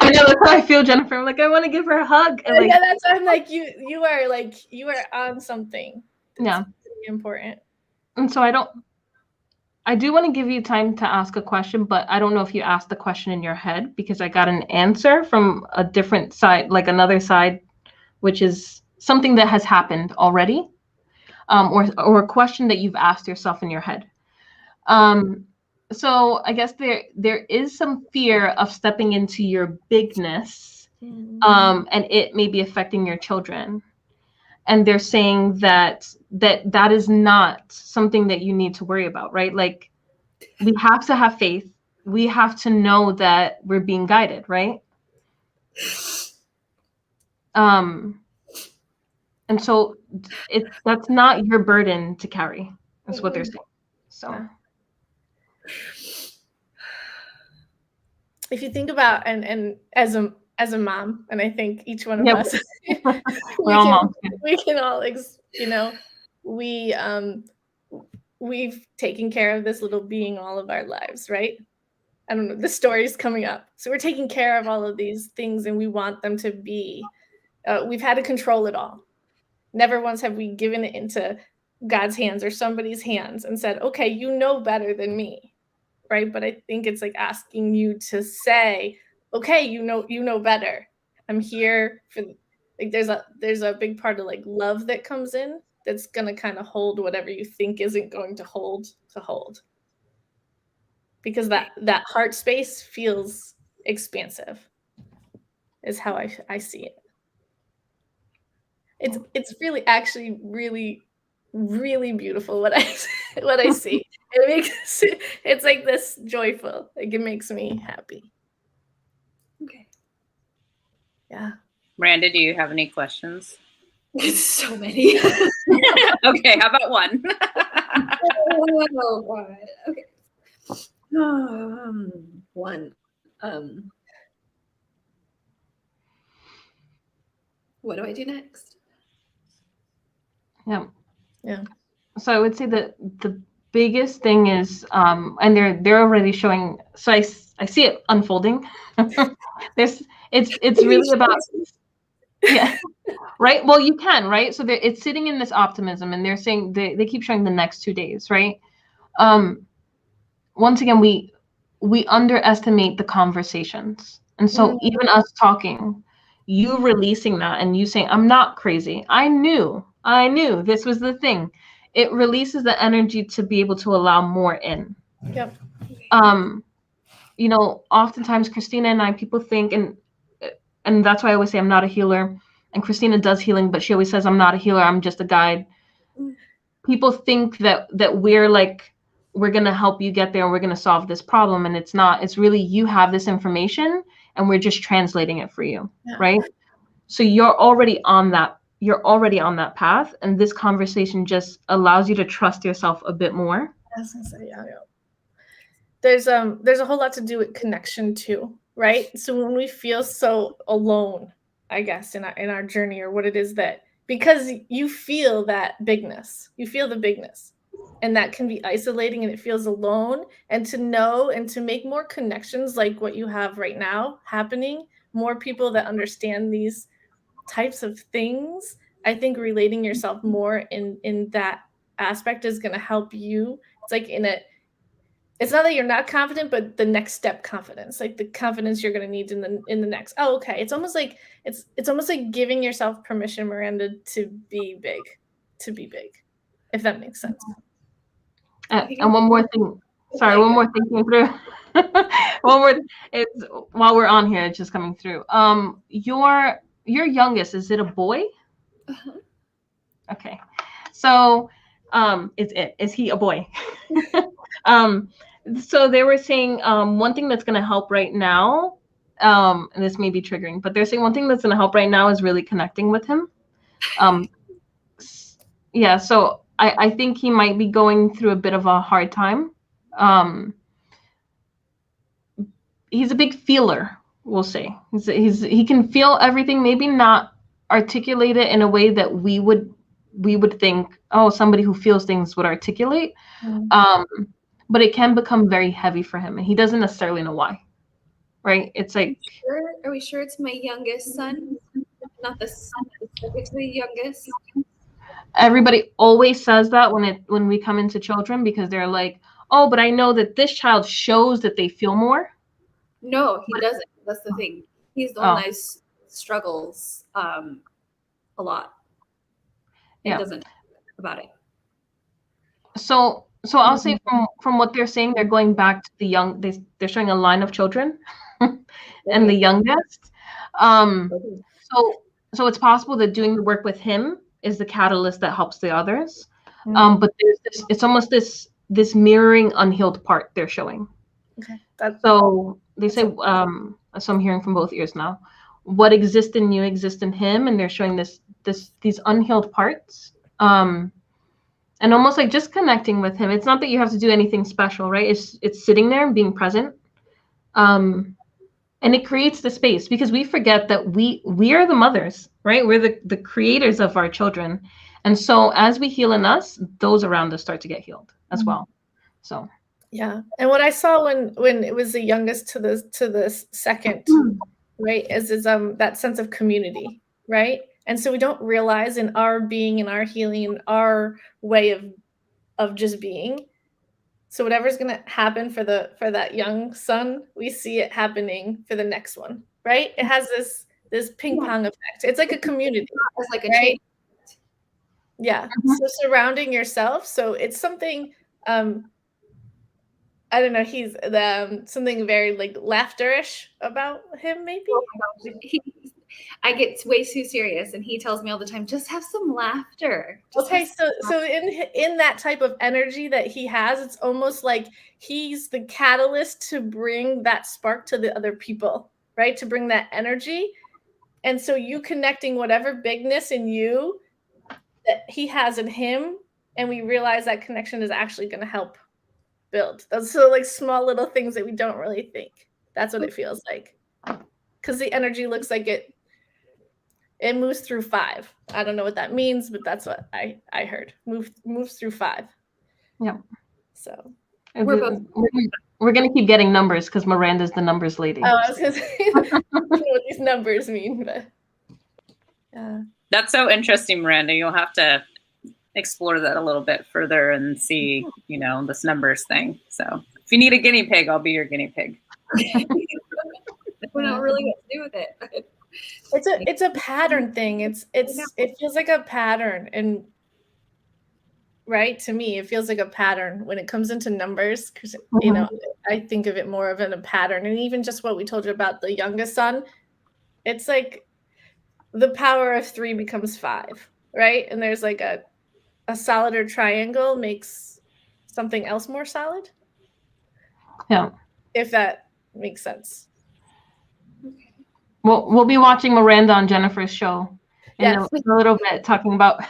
I know, that's how I feel, Jennifer. I'm like, I want to give her a hug. And yeah, that's why I'm like, you are on something. Yeah, really important. And so I do want to give you time to ask a question, but I don't know if you asked the question in your head, because I got an answer from a different side, like another side, which is something that has happened already, or a question that you've asked yourself in your head. So I guess there is some fear of stepping into your bigness, and it may be affecting your children. And they're saying that is not something that you need to worry about, right? Like, we have to have faith. We have to know that we're being guided, right? And so that's not your burden to carry. That's what they're saying. So if you think about, and as a mom, and I think each one of us, we can all, we've taken care of this little being all of our lives, right? I don't know, the story's coming up. So we're taking care of all of these things, and we want them to be, we've had to control it all. Never once have we given it into God's hands or somebody's hands and said, okay, you know better than me, right? But I think it's like asking you to say, okay, you know better. I'm here for, like, there's a big part of like love that comes in that's gonna kind of hold whatever you think isn't going to hold. Because that heart space feels expansive, is how I see it. It's really, actually really, really beautiful what I see. It's like this joyful, like it makes me happy. Okay. Yeah. Miranda, do you have any questions? So many. Okay, how about one? Oh, God. Okay. One. What do I do next? Yeah. So I would say that the biggest thing is, and they're already showing. So I see it unfolding. It's really about, yeah, right. Well, you can, right. So it's sitting in this optimism, and they're saying they keep showing the next 2 days, right. Once again, we underestimate the conversations, and so even us talking, you releasing that, and you saying, "I'm not crazy. I knew this was the thing." It releases the energy to be able to allow more in. Yep. Oftentimes Christina and I, people think, and that's why I always say I'm not a healer. And Christina does healing, but she always says I'm not a healer. I'm just a guide. People think that we're like, we're going to help you get there and we're going to solve this problem. And it's not. It's really, you have this information and we're just translating it for you. Yeah. Right. So you're already on that path. And this conversation just allows you to trust yourself a bit more. I was gonna say, yeah. There's a whole lot to do with connection too, right? So when we feel so alone, I guess, in our journey, or what it is that, because you feel that bigness, you feel the bigness, and that can be isolating, and it feels alone. And to know and to make more connections like what you have right now happening, more people that understand these types of things, I think relating yourself more in that aspect is going to help you. It's like it's not that you're not confident, but the next step confidence, like the confidence you're going to need in the next. Oh, okay. It's almost like giving yourself permission, Miranda, to be big, if that makes sense. And one more thing. Sorry, one more thing came through. One more. It's while we're on here, it's just coming through. Your youngest, is it a boy? Uh-huh. Okay. So, is he a boy? So they were saying one thing that's going to help right now, and this may be triggering, but they're saying one thing that's going to help right now is really connecting with him. Yeah, so I think he might be going through a bit of a hard time. He's a big feeler, we'll say. He can feel everything, maybe not articulate it in a way that we would think, oh, somebody who feels things would articulate. But it can become very heavy for him, and he doesn't necessarily know why. Right? It's like, Are we sure it's my youngest son, not the specifically youngest? everybody always says that when we come into children, because they're like, oh, but I know that this child shows that they feel more. No, he doesn't. That's the thing. He's the one that struggles a lot. It doesn't talk about it. So I'll say from what they're saying, they're going back to the young. They're showing a line of children, and the youngest. So it's possible that doing the work with him is the catalyst that helps the others. But there's this. It's almost this mirroring unhealed part they're showing. Okay. So they say, so I'm hearing from both ears now. What exists in you exists in him, and they're showing these unhealed parts. And almost like just connecting with him. It's not that you have to do anything special, right? It's sitting there and being present. And it creates the space, because we forget that we are the mothers, right? We're the creators of our children. And so as we heal in us, those around us start to get healed as well. So yeah. And what I saw when it was the youngest to the second, right, is that sense of community, right? And so we don't realize in our being, in our healing, in our way of just being. So whatever's going to happen for that young son, we see it happening for the next one, right? It has this ping pong effect. It's like a community. It's like a right? chain. Yeah. So surrounding yourself. So it's something, I don't know, he's something very like laughterish about him, maybe. Oh my gosh. I get way too serious, and he tells me all the time, just have some laughter. Okay, so in that type of energy that he has, it's almost like he's the catalyst to bring that spark to the other people, right? To bring that energy. And so you connecting whatever bigness in you that he has in him, and we realize that connection is actually going to help build. Those are like small little things that we don't really think. That's what it feels like. Because the energy looks like it moves through 5. I don't know what that means, but that's what I heard. Moves through 5. Yeah. So we're gonna keep getting numbers because Miranda's the numbers lady. Oh, I was gonna say I don't know what these numbers mean, but yeah. That's so interesting, Miranda. You'll have to explore that a little bit further and see, this numbers thing. So if you need a guinea pig, I'll be your guinea pig. We don't really what to do with it. It's a pattern thing. It feels like a pattern, and right, to me, it feels like a pattern when it comes into numbers, because I think of it more of a pattern. And even just what we told you about the youngest son, it's like the power of 3 becomes 5, right? And there's like a solider triangle makes something else more solid. Yeah. If that makes sense. We'll be watching Miranda on Jennifer's show in Yes. a little bit, talking about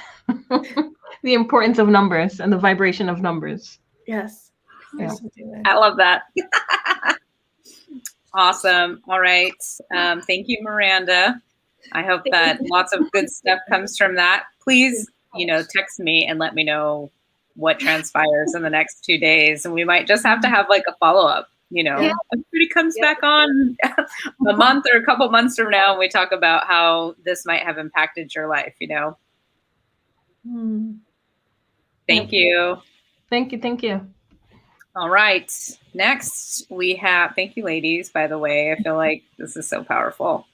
the importance of numbers and the vibration of numbers. Yes. Yeah. I love that. Awesome. All right. Thank you, Miranda. I hope that lots of good stuff comes from that. Please, text me and let me know what transpires in the next 2 days. And we might just have to have like a follow-up, everybody comes back on a month or a couple months from now and we talk about how this might have impacted your life, Thank you. Thank you. All right. Next, we have, thank you, ladies, by the way. I feel like this is so powerful.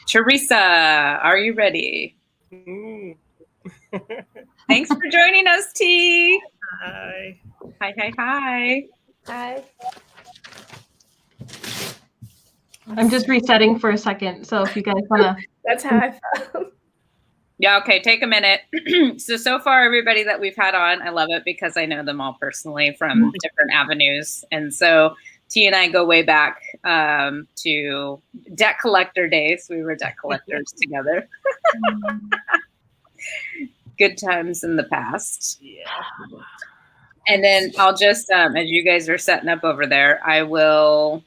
Teresa, are you ready? Thanks for joining us, T. Hi. Hi. I'm just resetting for a second. So if you guys want to. That's how I felt. Yeah, okay, take a minute. So far, everybody that we've had on, I love it because I know them all personally from different avenues. And so T and I go way back to debt collector days. We were debt collectors together. Good times in the past. Yeah. And then I'll just, as you guys are setting up over there, I will...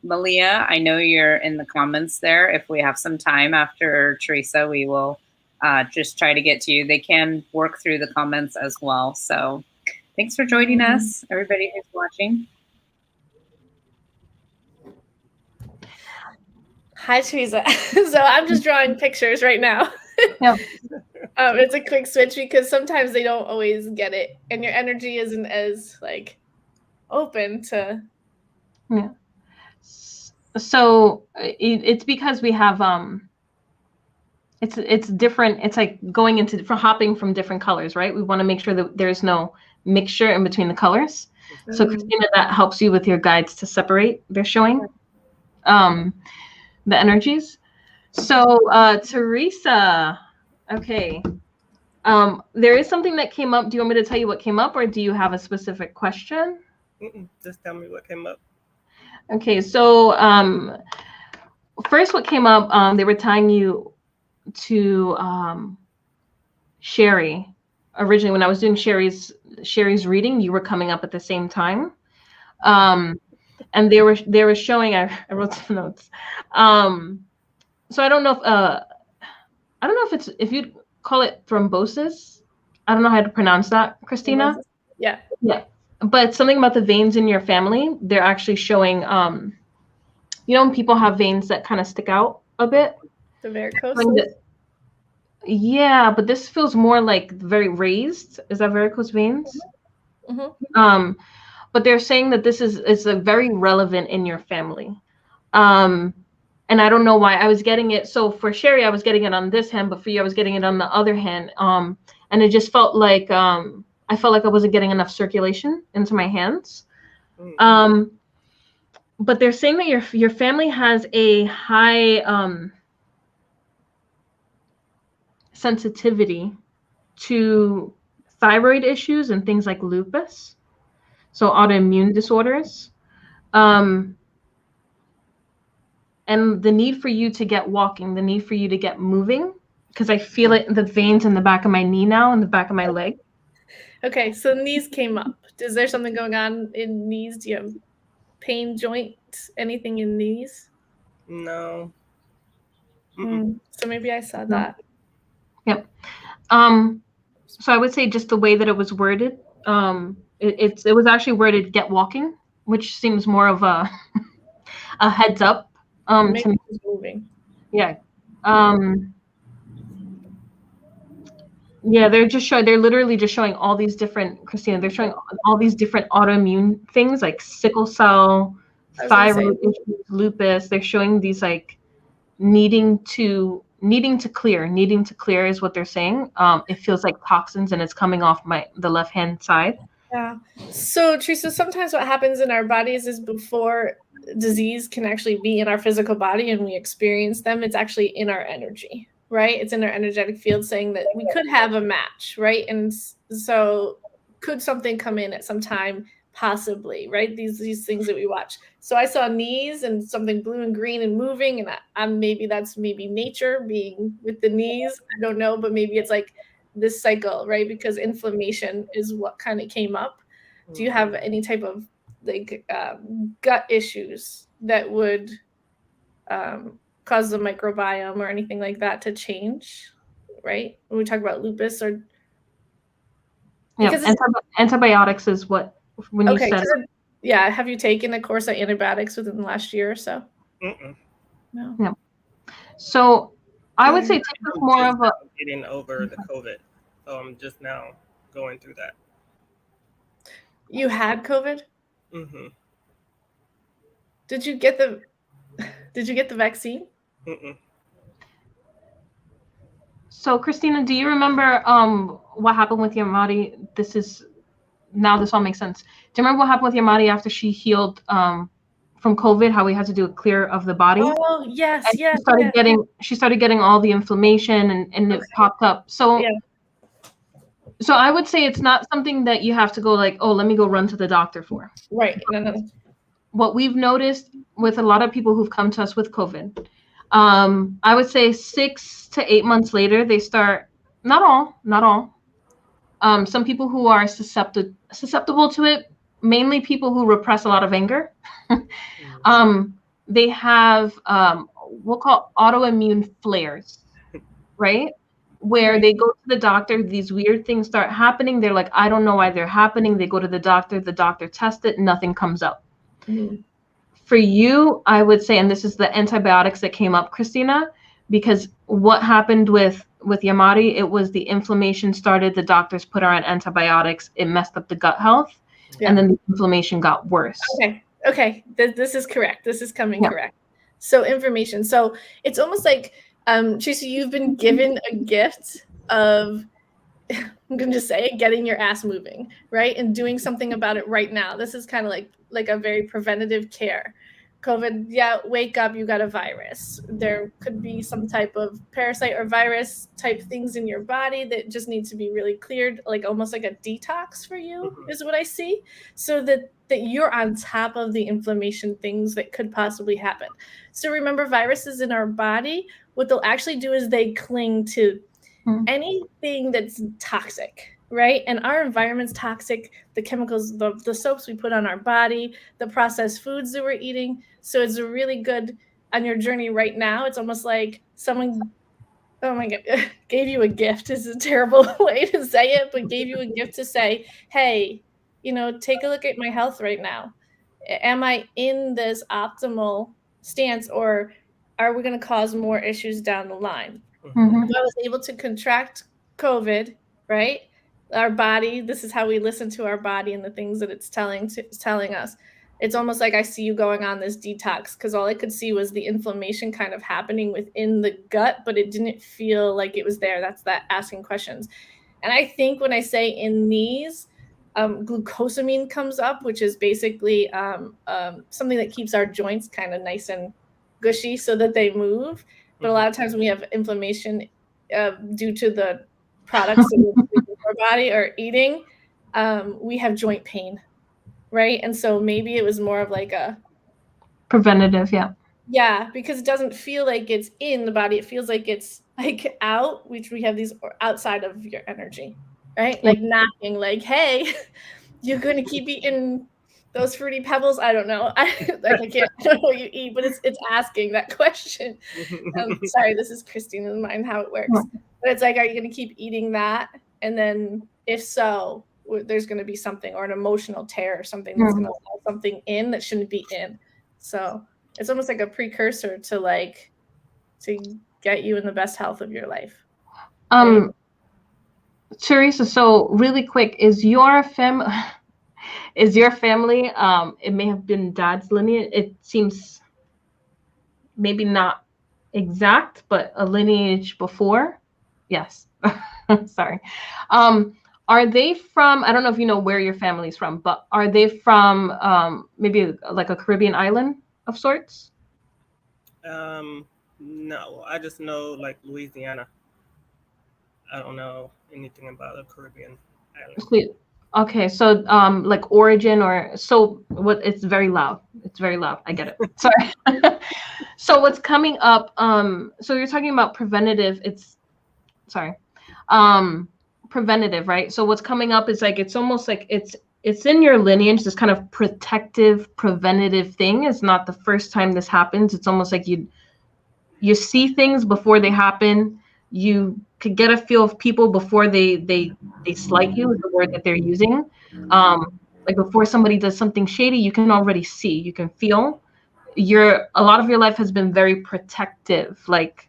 Malia, I know you're in the comments there. If we have some time after Teresa, we will just try to get to you. They can work through the comments as well. So thanks for joining us, everybody who's watching. Hi, Teresa. So I'm just drawing pictures right now. Yeah. It's a quick switch because sometimes they don't always get it. And your energy isn't as open to... Yeah. So it's because we have it's different. It's like going into hopping from different colors, right? We want to make sure that there's no mixture in between the colors. So Christina, that helps you with your guides to separate. They're showing the energies. So Teresa, okay. There is something that came up. Do you want me to tell you what came up, or do you have a specific question? Just tell me what came up. Okay, so first what came up, they were tying you to Sherry. Originally, when I was doing Sherry's reading, you were coming up at the same time. And they were showing, I wrote some notes. So I don't know if if you'd call it thrombosis. I don't know how to pronounce that, Christina. Yeah. Yeah. But something about the veins in your family, they're actually showing, when people have veins that kind of stick out a bit. The varicose? Yeah, but this feels more like very raised. Is that varicose veins? Mm-hmm. But they're saying that this is very relevant in your family. And I don't know why I was getting it. So for Sherry, I was getting it on this hand, but for you, I was getting it on the other hand. And it just felt like, I felt like I wasn't getting enough circulation into my hands. But they're saying that your family has a high sensitivity to thyroid issues and things like lupus, so autoimmune disorders. And the need for you to get walking, the need for you to get moving, because I feel it in the veins in the back of my knee now, in the back of my leg. Okay, so knees came up. Is there something going on in knees? Do you have pain, joint, anything in knees? No. So maybe I saw that. Yep. So I would say just the way that it was worded, it was actually worded "get walking," which seems more of a heads up. Maybe it's moving. Yeah. Yeah, they're literally just showing all these different, Christina, they're showing all these different autoimmune things like sickle cell, thyroid issues, lupus. They're showing these like needing to clear is what they're saying. It feels like toxins and it's coming off the left hand side. Yeah. So Teresa, sometimes what happens in our bodies is before disease can actually be in our physical body and we experience them, it's actually in our energy. Right? It's in our energetic field saying that we could have a match, right? And so could something come in at some time? Possibly, right? These things that we watch. So I saw knees and something blue and green and moving, and I'm maybe that's nature being with the knees. I don't know, but maybe it's like this cycle, right? Because inflammation is what kind of came up. Do you have any type of like gut issues that would cause the microbiome or anything like that to change, right? When we talk about lupus or antibiotics is what when you said. Yeah, have you taken a course of antibiotics within the last year or so? No. Yeah. So I would say take more of a getting over the COVID. So I'm just now going through that. You had COVID? Mm-hmm. Did you get the vaccine? Mm-mm. So Christina, do you remember what happened with Yamati? This all makes sense. Do you remember what happened with Yamati after she healed from COVID? How we had to do a clear of the body? Oh yes, and yes. She started getting all the inflammation and it popped up. So so I would say it's not something that you have to go like, oh, let me go run to the doctor for. Right. No. What we've noticed with a lot of people who've come to us with COVID, I would say 6 to 8 months later, they start, not all. Some people who are susceptible to it, mainly people who repress a lot of anger. They have we'll call autoimmune flares, right? Where they go to the doctor, these weird things start happening. They're like, I don't know why they're happening. They go to the doctor tests it, nothing comes up. Mm-hmm. For you, I would say, and this is the antibiotics that came up, Christina, because what happened with Yamari, it was the inflammation started, the doctors put her on antibiotics, it messed up the gut health, and then the inflammation got worse. Okay, this is correct. This is coming correct. So information. So it's almost like, Tracy, you've been given a gift of, I'm going to just say it, getting your ass moving, right? And doing something about it right now. This is kind of like a very preventative care. COVID, wake up, you got a virus. There could be some type of parasite or virus type things in your body that just need to be really cleared, like almost like a detox for you, is what I see. So that you're on top of the inflammation things that could possibly happen. So remember, viruses in our body, what they'll actually do is they cling to anything that's toxic, right? And our environment's toxic, the chemicals, the soaps we put on our body, the processed foods that we're eating. So it's really good on your journey right now. It's almost like someone, oh my God, gave you a gift is a terrible way to say it, but gave you a gift to say, hey, take a look at my health right now. Am I in this optimal stance, or are we going to cause more issues down the line? Mm-hmm. If I was able to contract COVID, right? Our body, this is how we listen to our body and the things that it's telling us. It's almost like I see you going on this detox, because all I could see was the inflammation kind of happening within the gut, but it didn't feel like it was there. That's that asking questions. And I think when I say in these, glucosamine comes up, which is basically something that keeps our joints kind of nice and gushy so that they move. But a lot of times when we have inflammation due to the products that we're putting in our body or eating, we have joint pain, right? And so maybe it was more of like a preventative, yeah, because it doesn't feel like it's in the body. It feels like it's like out, which we have these outside of your energy, right? Like knocking, like, hey, you're going to keep eating those Fruity Pebbles. I don't know. I don't know what you eat, but it's asking that question. Sorry, this is Christina's mind, how it works. But it's like, are you going to keep eating that? And then if so, there's going to be something, or an emotional tear or something that's going to allow something in that shouldn't be in. So it's almost like a precursor to get you in the best health of your life. Teresa, so really quick, is your family, it may have been dad's lineage, it seems maybe not exact, but a lineage before? Yes. Sorry. Are they from, I don't know if you know where your family's from, but are they from maybe like a Caribbean island of sorts? No, I just know like Louisiana. I don't know anything about a Caribbean island. Okay, so like origin, or so what? It's very loud. It's very loud. I get it. Sorry. So what's coming up? So you're talking about preventative. Preventative, right? So what's coming up is like, it's almost like it's it's in your lineage, this kind of protective, preventative thing. It's not the first time this happens. It's almost like you see things before they happen. You could get a feel of people before they slight you, is the word that they're using. Like before somebody does something shady, you can already see, you can feel. A lot of your life has been very protective. Like,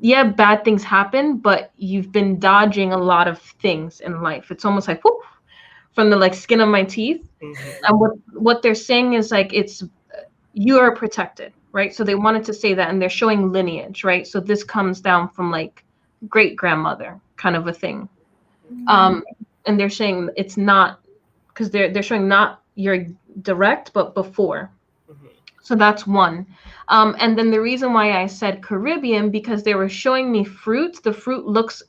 yeah, bad things happen, but you've been dodging a lot of things in life. It's almost like whoop, from the like skin of my teeth. And what they're saying is like you are protected, right? So they wanted to say that, and they're showing lineage, right? So this comes down from like great grandmother kind of a thing. And they're saying it's not, because they're showing not your direct, but before. So that's one. And then the reason why I said Caribbean, because they were showing me fruits. The fruit looks,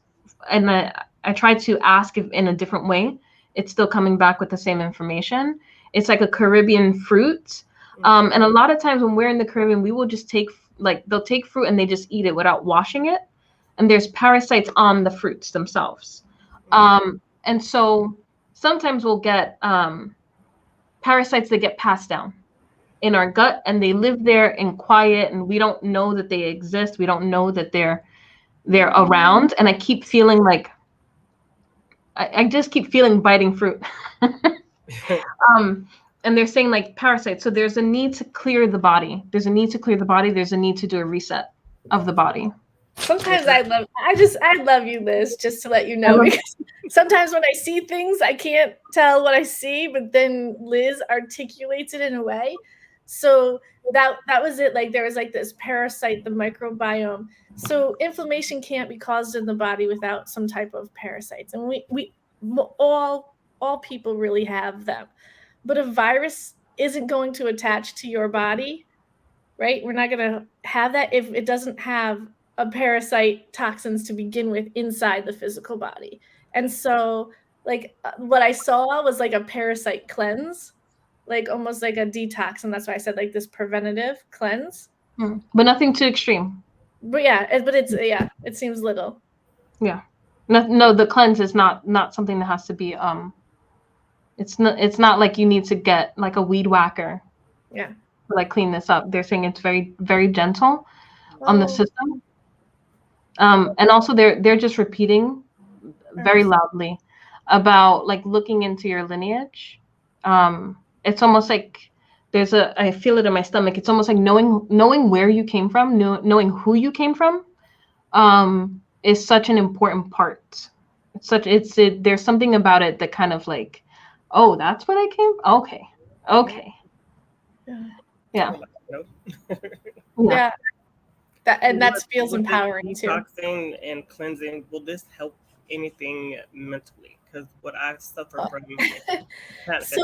and I tried to ask if in a different way. It's still coming back with the same information. It's like a Caribbean fruit. And a lot of times when we're in the Caribbean, we will just they'll take fruit and they just eat it without washing it. And there's parasites on the fruits themselves. And so sometimes we'll get parasites that get passed down in our gut, and they live there in quiet, and we don't know that they exist. We don't know that they're around. And I keep feeling like I just keep feeling biting fruit. And they're saying like parasites. So there's a need to clear the body. There's a need to clear the body. There's a need to do a reset of the body. Sometimes I love you, Liz, just to let you know, because sometimes when I see things, I can't tell what I see, but then Liz articulates it in a way. So that was it. Like there was like this parasite, the microbiome. So inflammation can't be caused in the body without some type of parasites. And we all people really have them. But a virus isn't going to attach to your body, right? We're not going to have that if it doesn't have a parasite toxins to begin with inside the physical body. And so like what I saw was like a parasite cleanse, like almost like a detox. And that's why I said like this preventative cleanse. But nothing too extreme. But it seems little. Yeah. No, the cleanse is not something that has to be it's not like you need to get like a weed whacker. Yeah. To like clean this up. They're saying it's very, very gentle on the system. And also they're just repeating very loudly about like looking into your lineage. It's almost like I feel it in my stomach. It's almost like knowing where you came from, knowing who you came from, is such an important part. There's something about it that kind of like, oh, that's where I came. Okay. Yeah. Yeah. That feels empowering too. Detoxing and cleansing, will this help anything mentally? Because what I suffer from panic attacks.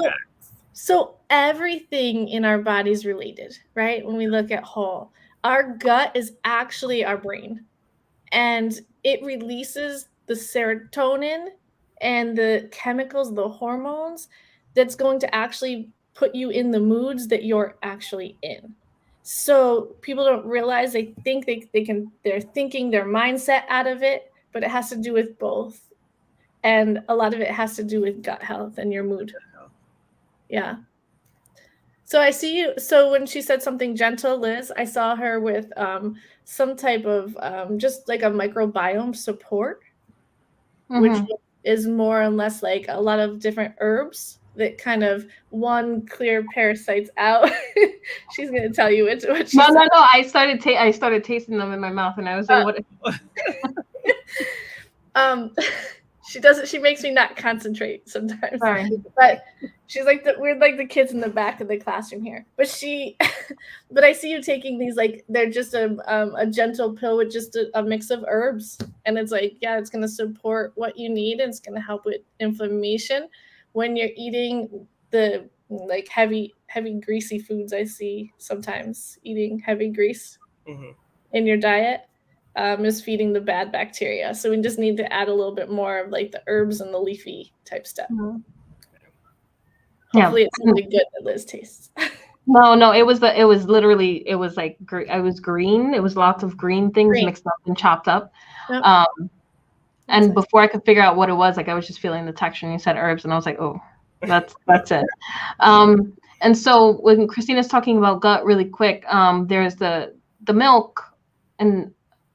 So everything in our body is related, right? When we look at whole, our gut is actually our brain, and it releases the serotonin and the chemicals, the hormones that's going to actually put you in the moods that you're actually in. So people don't realize, they think they're thinking their mindset out of it, but it has to do with both. And a lot of it has to do with gut health and your mood. Yeah. So I see you. So when she said something gentle, Liz, I saw her with some type of just like a microbiome support, which is more or less like a lot of different herbs that kind of clear parasites out. She's gonna tell you which. No. I started tasting them in my mouth, and I was like, "What?" She makes me not concentrate sometimes. Sorry. But she's like we're like the kids in the back of the classroom here. But but I see you taking these, like they're just a gentle pill with just a mix of herbs, and it's like, yeah, it's gonna support what you need, and it's gonna help with inflammation when you're eating the like heavy greasy foods. I see sometimes eating heavy grease in your diet. Is feeding the bad bacteria. So we just need to add a little bit more of like the herbs and the leafy type stuff. Hopefully it's something good that Liz tastes. No, it was literally like I was green. It was lots of green things mixed up and chopped up. Yep. And before I could figure out what it was, like I was just feeling the texture, and you said herbs, and I was like, oh, That's it. And so when Christina's talking about gut really quick, there's the milk, and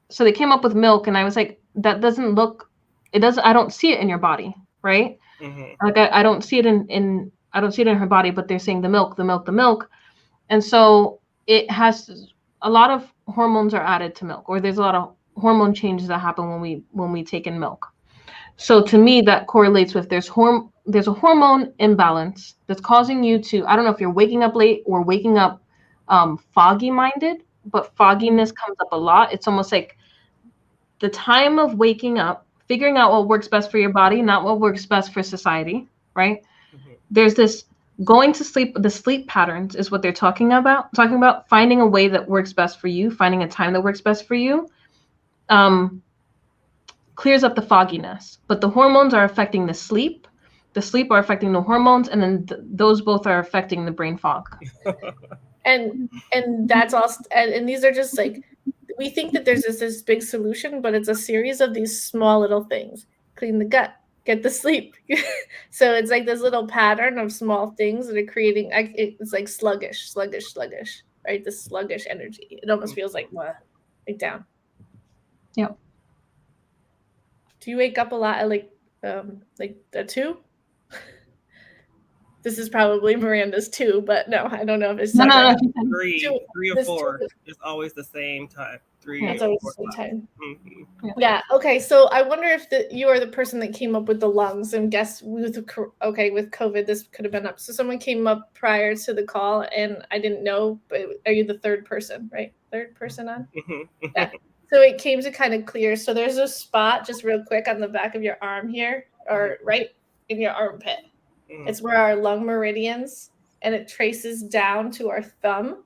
so they came up with milk, and I was like, that doesn't look, it doesn't, I don't see it in your body, right? Like I don't see it in I don't see it in her body, but they're saying the milk, the milk, the milk. And so it has a lot of hormones are added to milk, or there's a lot of hormone changes that happen when we take in milk. So to me, that correlates with there's a hormone imbalance that's causing you to, I don't know if you're waking up late or waking up foggy minded, but fogginess comes up a lot. It's almost like the time of waking up, figuring out what works best for your body, not what works best for society, right? There's this going to sleep, the sleep patterns is what they're talking about finding a way that works best for you, finding a time that works best for you. Clears up the fogginess, but the hormones are affecting the sleep are affecting the hormones, and then those both are affecting the brain fog. and that's also, and these are just like, we think that there's this big solution, but it's a series of these small little things. Clean the gut, get the sleep. So it's like this little pattern of small things that are creating, it's like sluggish, right? This sluggish energy. It almost feels like down. Yep. Do you wake up a lot at like a 2? This is probably Miranda's 2, but no, I don't know if it's no. 3 or 4 is always the same time. 3. Yeah, it's always the same time. Mm-hmm. Yeah. Okay. So I wonder if you are the person that came up with the lungs, and guess with COVID, this could have been up. So someone came up prior to the call, and I didn't know. But are you the third person? Right, third person on. Mm-hmm. Yeah. So it came to kind of clear. So there's a spot just real quick on the back of your arm here, or right in your armpit. It's where our lung meridians, and it traces down to our thumb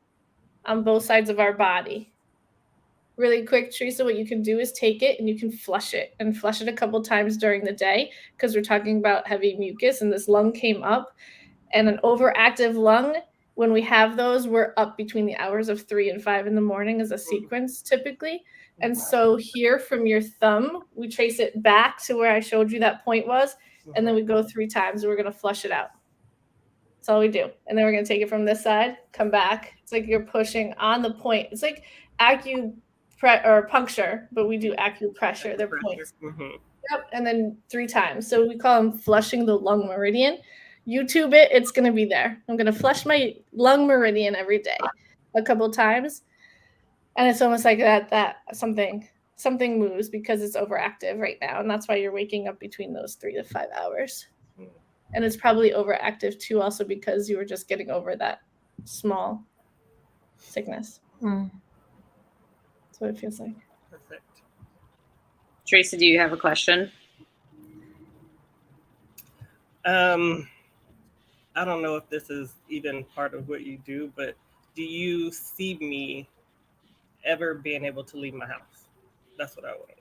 on both sides of our body. Really quick, Teresa, what you can do is take it and you can flush it a couple times during the day, because we're talking about heavy mucus, and this lung came up, and an overactive lung, when we have those, we're up between the hours of 3 and 5 in the morning as a sequence typically. And so here from your thumb, we trace it back to where I showed you that point was, and then we go 3 times, and we're going to flush it out. That's all we do. And then we're going to take it from this side, come back. It's like you're pushing on the point. It's like puncture, but we do acupressure. They're points. Yep. And then 3 times. So we call them flushing the lung meridian. YouTube it. It's going to be there. I'm going to flush my lung meridian every day a couple times. And it's almost like that something moves because it's overactive right now. And that's why you're waking up between those 3 to 5 hours. And it's probably overactive too, also because you were just getting over that small sickness. That's what it feels like. Perfect. Teresa, do you have a question? I don't know if this is even part of what you do, but do you see me ever being able to leave my house? That's what I want to know.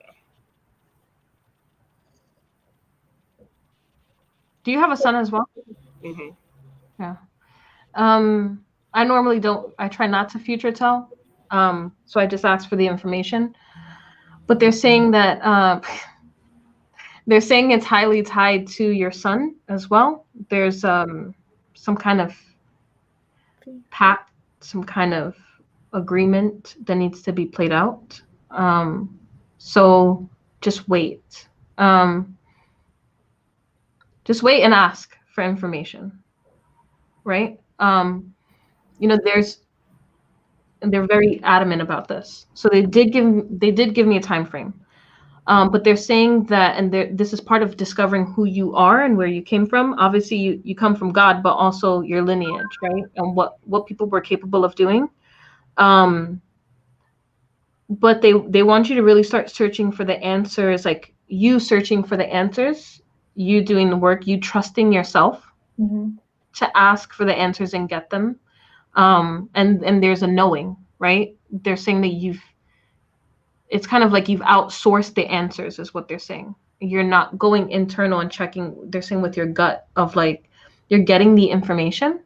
Do you have a son as well? Mm-hmm. Yeah. I normally don't. I try not to future tell. So I just ask for the information. But they're saying that they're saying it's highly tied to your son as well. There's some kind of pact, some kind of agreement that needs to be played out. So just wait. Just wait and ask for information, right? They're very adamant about this. So they did give me a time frame, but they're saying that, and this is part of discovering who you are and where you came from. Obviously, you come from God, but also your lineage, right? And what people were capable of doing. But they want you to really start searching for the answers, like you searching for the answers, you doing the work, you trusting yourself to ask for the answers and get them. And there's a knowing, right? They're saying that it's kind of like you've outsourced the answers is what they're saying. You're not going internal and checking, they're saying with your gut of like, you're getting the information,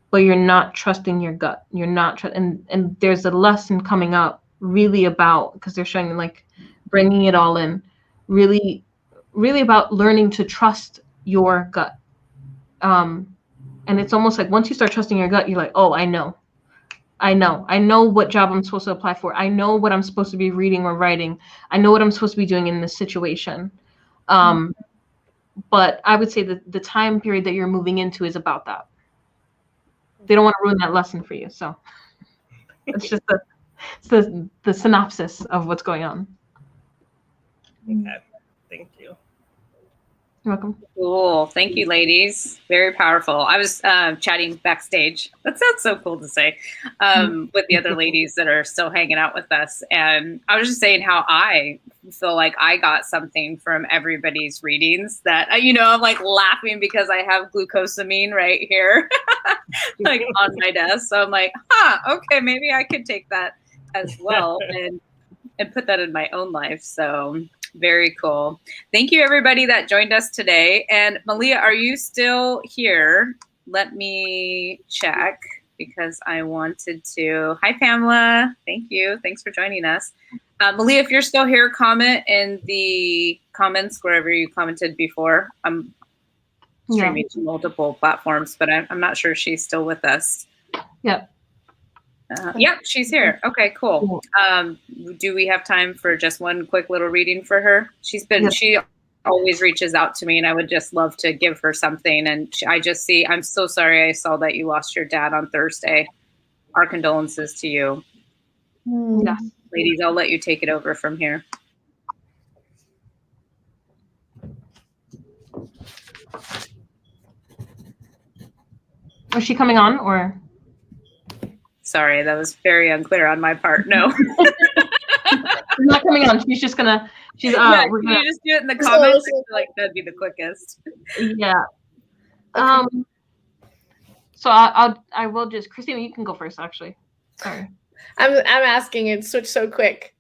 but you're not trusting your gut. You're not, and there's a lesson coming up really about, because they're showing like bringing it all in, really, really about learning to trust your gut, And it's almost like once you start trusting your gut, you're like, oh, I know what job I'm supposed to apply for. I know what I'm supposed to be reading or writing. I know what I'm supposed to be doing in this situation. But I would say that the time period that you're moving into is about that. They don't want to ruin that lesson for you. So it's just the synopsis of what's going on. Okay. Thank you. You're welcome. Cool. Thank you, ladies. Very powerful. I was chatting backstage. That sounds so cool to say, with the other ladies that are still hanging out with us. And I was just saying how I feel like I got something from everybody's readings that, I'm like laughing because I have glucosamine right here, like on my desk. So I'm like, okay, maybe I could take that as well and put that in my own life. So very cool. Thank you, everybody that joined us today. And Malia, are you still here? Let me check because I wanted to. Hi, Pamela. Thank you. Thanks for joining us. Malia, if you're still here, comment in the comments wherever you commented before. I'm streaming to multiple platforms, but I'm not sure she's still with us. Yep. Yep, she's here. Okay, cool. Do we have time for just one quick little reading for her? She always reaches out to me, and I would just love to give her something. And I'm so sorry I saw that you lost your dad on Thursday. Our condolences to you. Yeah. Ladies, I'll let you take it over from here. Was she coming on or? Sorry, that was very unclear on my part. No. She's not coming on. She's just gonna. Can you just do it in the comments? I feel like that'd be the quickest. Yeah. Okay. So I will just, Christina, you can go first. Actually, sorry. I'm asking it switch so quick,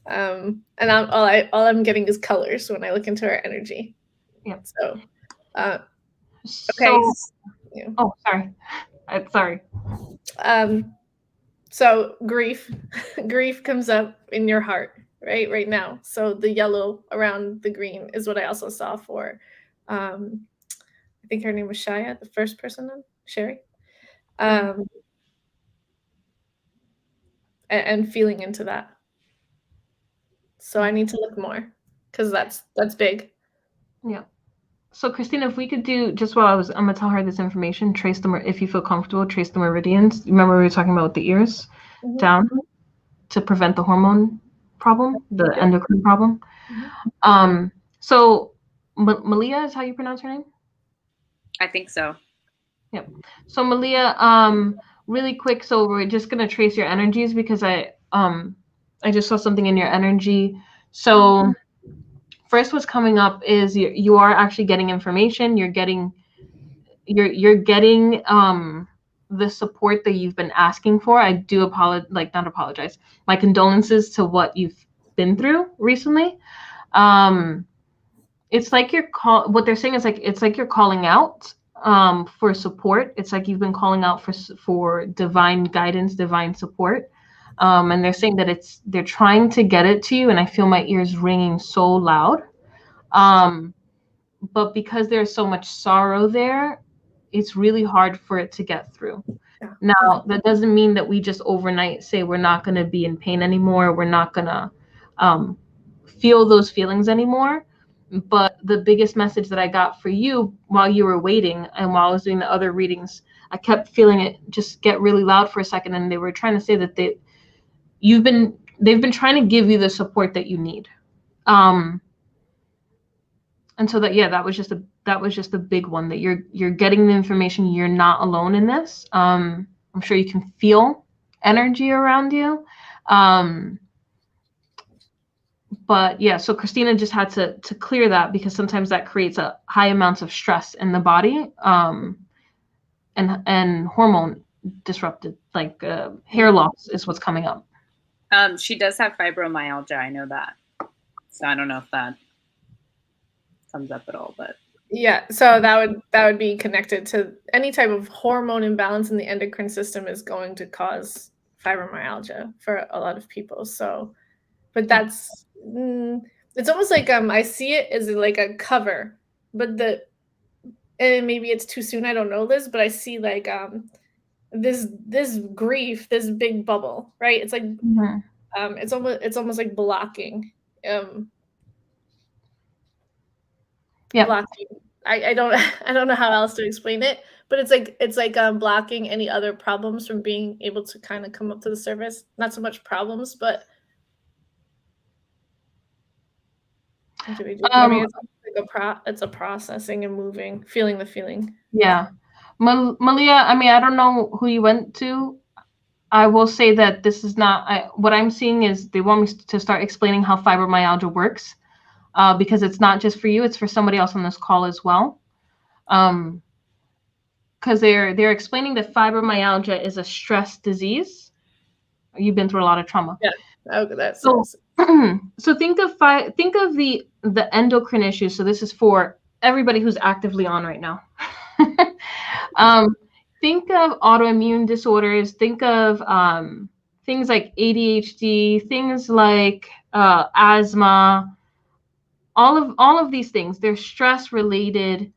and all I'm getting is colors when I look into her energy. Yeah. So, okay. So, oh, sorry. Sorry. So grief comes up in your heart, right now. So the yellow around the green is what I also saw for, I think her name was Shaya, the first person on Sherry, and feeling into that. So I need to look more because that's big. Yeah. So Christina, if we could do just while I'm gonna tell her this information, trace them, if you feel comfortable, trace the meridians. Remember we were talking about the ears down to prevent the hormone problem, the endocrine problem. So Malia is how you pronounce her name? I think so. Yep. So Malia, really quick. So we're just gonna trace your energies because I just saw something in your energy. So. First, what's coming up is you are actually getting information. You're getting the support that you've been asking for. I do not apologize. My condolences to what you've been through recently. It's like what they're saying is like it's like you're calling out for support. It's like you've been calling out for divine guidance, divine support. And they're saying that they're trying to get it to you, and I feel my ears ringing so loud. But because there's so much sorrow there, it's really hard for it to get through. Yeah. Now, that doesn't mean that we just overnight say we're not going to be in pain anymore. We're not going to feel those feelings anymore. But the biggest message that I got for you while you were waiting and while I was doing the other readings, I kept feeling it just get really loud for a second. And they were trying to say that they've been trying to give you the support that you need. And so that was just a big one, that you're getting the information. You're not alone in this. I'm sure you can feel energy around you. But yeah, so Christina just had to clear that because sometimes that creates a high amounts of stress in the body, and hormone disrupted, like hair loss is what's coming up. She does have fibromyalgia. I know that. So I don't know if that comes up at all, but yeah. So that would be connected to any type of hormone imbalance in the endocrine system is going to cause fibromyalgia for a lot of people. So, but that's it's almost like I see it as like a cover, but and maybe it's too soon, I don't know this, but I see like this grief, this big bubble, right? It's like it's almost like blocking. Blocking. I don't I don't know how else to explain it, but it's like blocking any other problems from being able to kind of come up to the surface. Not so much problems, but what do we do? I mean, it's like it's a processing and moving, feeling the feeling. Yeah. Malia, I mean, I don't know who you went to. I will say that this is not, what I'm seeing is they want me to start explaining how fibromyalgia works, because it's not just for you, it's for somebody else on this call as well. Because they're explaining that fibromyalgia is a stress disease. You've been through a lot of trauma. Yeah. Okay, that's so. So think of the endocrine issues. So this is for everybody who's actively on right now. Think of autoimmune disorders. Think of things like ADHD, things like asthma. All of these things, they're stress-related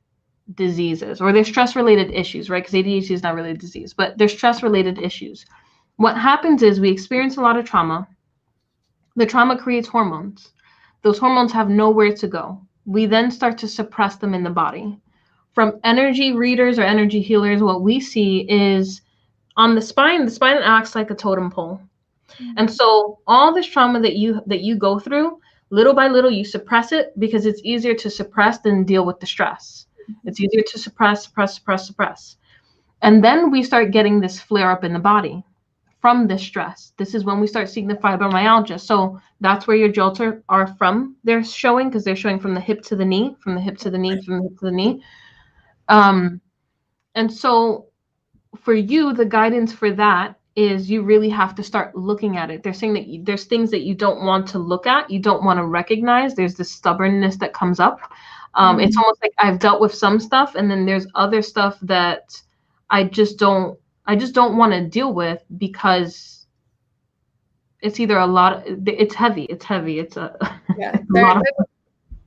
diseases, or they're stress-related issues, right? Because ADHD is not really a disease, but they're stress-related issues. What happens is we experience a lot of trauma. The trauma creates hormones. Those hormones have nowhere to go. We then start to suppress them in the body. From energy readers or energy healers, what we see is on the spine acts like a totem pole. And so all this trauma that you go through, little by little, you suppress it because it's easier to suppress than deal with the stress. It's easier to suppress. And then we start getting this flare up in the body from the stress. This is when we start seeing the fibromyalgia. So that's where your jolts are from. They're showing because they're showing from the hip to the knee, from the hip to the knee, from the hip to the knee. And so for you, the guidance for that is you really have to start looking at it. They're saying that there's things that you don't want to look at, you don't want to recognize. There's this stubbornness that comes up. It's almost like I've dealt with some stuff, and then there's other stuff that I just don't want to deal with because it's either it's heavy. It's a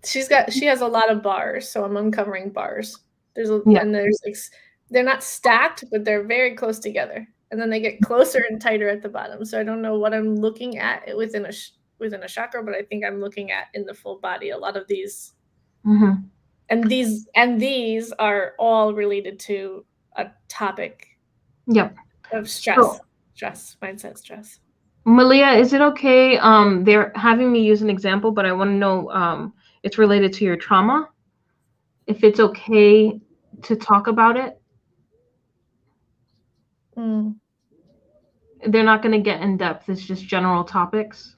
she has a lot of bars, so I'm uncovering bars. And there's like, they're not stacked, but they're very close together, and then they get closer and tighter at the bottom. So I don't know what I'm looking at within a chakra, but I think I'm looking at in the full body a lot of these. And these are all related to a topic of stress. Mindset stress. Malia, is it okay? They're having me use an example, but I want to know it's related to your trauma. If it's okay to talk about it. They're not going to get in depth. It's just general topics.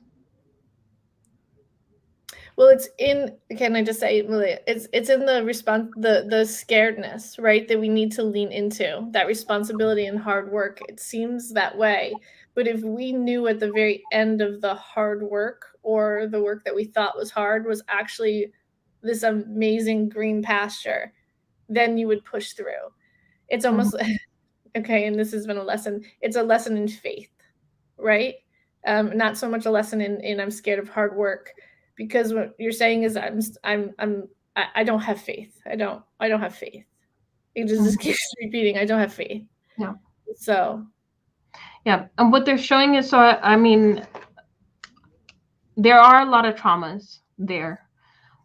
Well, can I just say, Malia, it's in the response, the scaredness, right? That we need to lean into, that responsibility and hard work. It seems that way. But if we knew at the very end of the hard work, or the work that we thought was hard was actually this amazing green pasture, then you would push through. It's almost okay, and this has been a lesson. It's a lesson in faith, right? Not so much a lesson in I'm scared of hard work, because what you're saying is I don't have faith. I don't have faith. It just keeps repeating. I don't have faith. Yeah. So. Yeah, and what they're showing is, so I mean, there are a lot of traumas there,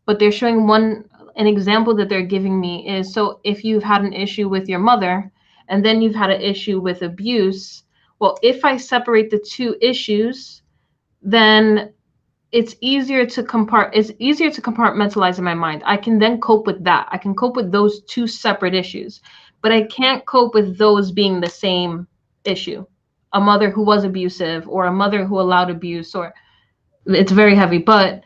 but they're showing an example that they're giving me is, so if you've had an issue with your mother and then you've had an issue with abuse, well, if I separate the two issues, then it's easier to compartmentalize in my mind. I can then cope with that. I can cope with those two separate issues, but I can't cope with those being the same issue. A mother who was abusive, or a mother who allowed abuse, or it's very heavy. But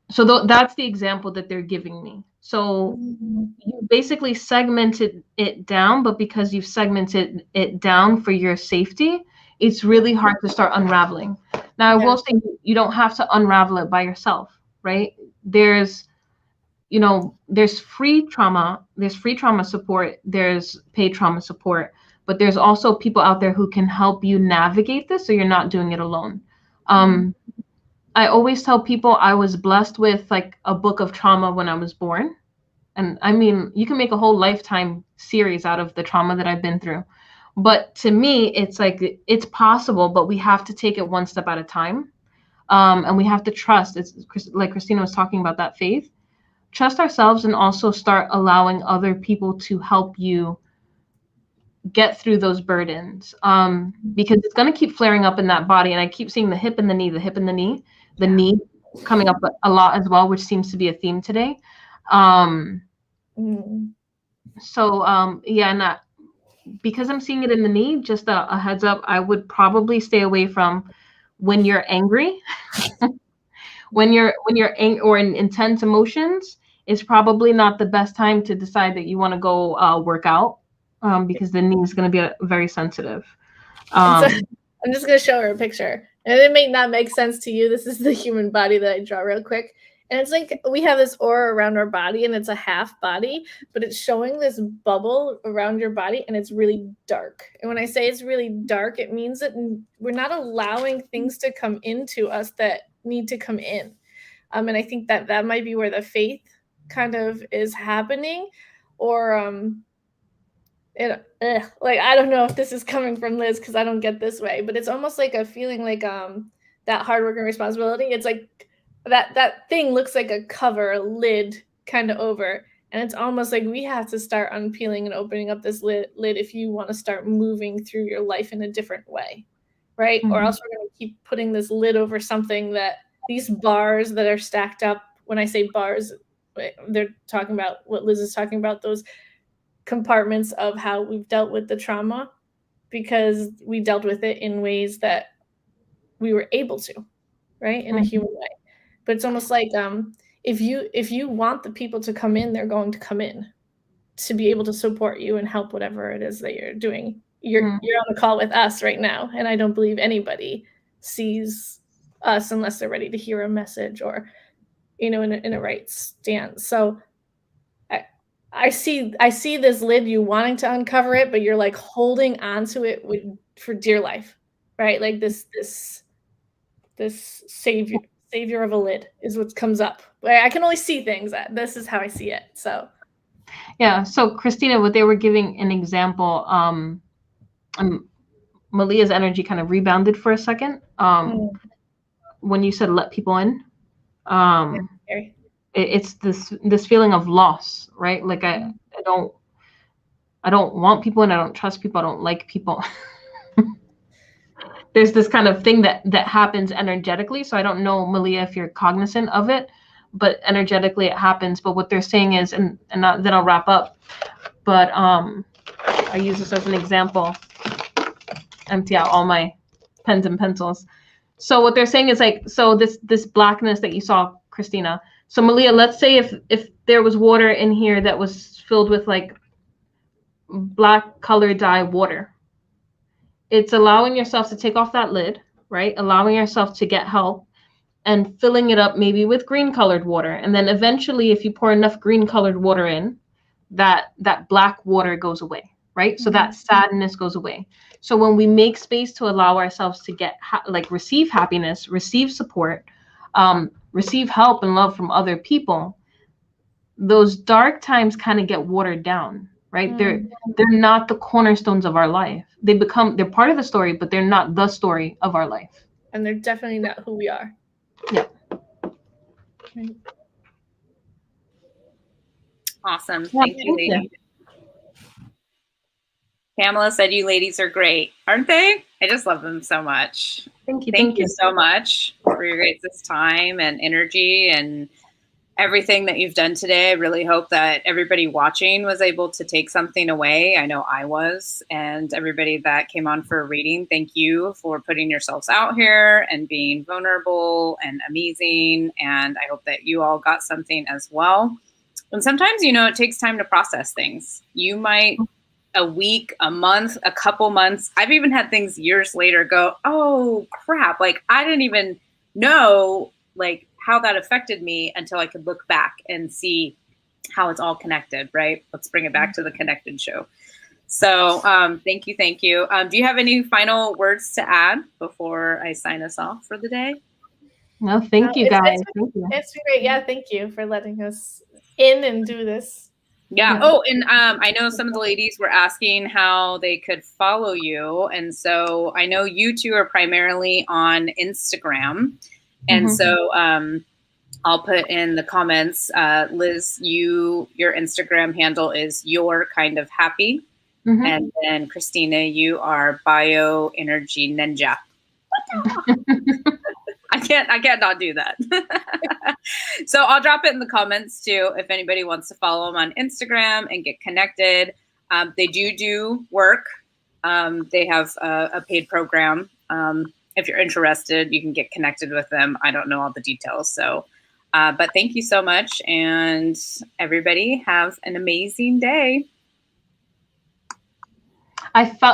so that's the example that they're giving me. So you basically segmented it down, but because you've segmented it down for your safety, it's really hard to start unraveling. Now, I will say you don't have to unravel it by yourself, right? There's free trauma support, there's paid trauma support, but there's also people out there who can help you navigate this so you're not doing it alone. I always tell people I was blessed with like a book of trauma when I was born. And I mean, you can make a whole lifetime series out of the trauma that I've been through. But to me, it's like, it's possible, but we have to take it one step at a time. And we have to trust. It's like Christina was talking about, that faith. Trust ourselves, and also start allowing other people to help you get through those burdens. Because it's going to keep flaring up in that body. And I keep seeing the hip and the knee, the knee coming up a lot as well, which seems to be a theme today. Yeah, and because I'm seeing it in the knee, just a heads up, I would probably stay away from when you're angry. when you're angry or in intense emotions, is probably not the best time to decide that you want to go work out, because the knee is going to be very sensitive. So, I'm just going to show her a picture, and it may not make sense to you. This is the human body that I draw real quick. And it's like we have this aura around our body, and it's a half body, but it's showing this bubble around your body, and it's really dark. And when I say it's really dark, it means that we're not allowing things to come into us that need to come in. And I think that might be where the faith kind of is happening, or like, I don't know if this is coming from Liz, because I don't get this way, but it's almost like a feeling like that hard work and responsibility. It's like that thing looks like a cover, a lid kind of over, and it's almost like we have to start unpeeling and opening up this lid if you want to start moving through your life in a different way, right? Mm-hmm. Or else we're going to keep putting this lid over something, that these bars that are stacked up. When I say bars, they're talking about what Liz is talking about, those compartments of how we've dealt with the trauma, because we dealt with it in ways that we were able to, right, in a human way. But it's almost like if you want the people to come in, they're going to come in to be able to support you and help whatever it is that you're doing. You're on a call with us right now, and I don't believe anybody sees us unless they're ready to hear a message, or in a right stance. So I see this lid, you wanting to uncover it, but you're like holding onto it for dear life, right? Like this savior of a lid is what comes up. I can only see things. This is how I see it. So yeah. So Christina, what they were giving an example, Malia's energy kind of rebounded for a second. When you said let people in, it's this feeling of loss, right? Like I don't want people, and I don't trust people. I don't like people. There's this kind of thing that happens energetically. So I don't know, Malia, if you're cognizant of it, but energetically it happens. But what they're saying is, and then I'll wrap up, but I use this as an example, empty out all my pens and pencils. So what they're saying is like, so this blackness that you saw, Christina. So Malia, let's say if there was water in here that was filled with like black color dye water, it's allowing yourself to take off that lid, right? Allowing yourself to get help and filling it up maybe with green colored water. And then eventually, if you pour enough green colored water in, that black water goes away, right? So that sadness goes away. So when we make space to allow ourselves to get receive happiness, receive support, receive help and love from other people, those dark times kind of get watered down, right? They're not the cornerstones of our life. They're part of the story, but they're not the story of our life. And they're definitely not who we are. Yeah. Right. Awesome. Thank you, ladies. Pamela said you ladies are great, aren't they? I just love them so much. Thank you. Thank you so much for your guys' time and energy and everything that you've done today. I really hope that everybody watching was able to take something away. I know I was, and everybody that came on for a reading, thank you for putting yourselves out here and being vulnerable and amazing. And I hope that you all got something as well. And sometimes, it takes time to process things. You might a week, a month, a couple months. I've even had things years later go, oh crap. Like I didn't even know like how that affected me until I could look back and see how it's all connected, right? Let's bring it back to the connected show. So thank you. Do you have any final words to add before I sign us off for the day? No, thank you guys. It's great. Yeah, thank you for letting us in and do this. Yeah. Oh, and I know some of the ladies were asking how they could follow you. And so I know you two are primarily on Instagram. And so I'll put in the comments, Liz, your Instagram handle is Your Kind of Happy. And then Christina, you are Bioenergy Ninja. I can't not do that. So I'll drop it in the comments too if anybody wants to follow them on Instagram and get connected. They do work. They have a paid program. If you're interested, you can get connected with them. I don't know all the details. So, but thank you so much. And everybody have an amazing day. I felt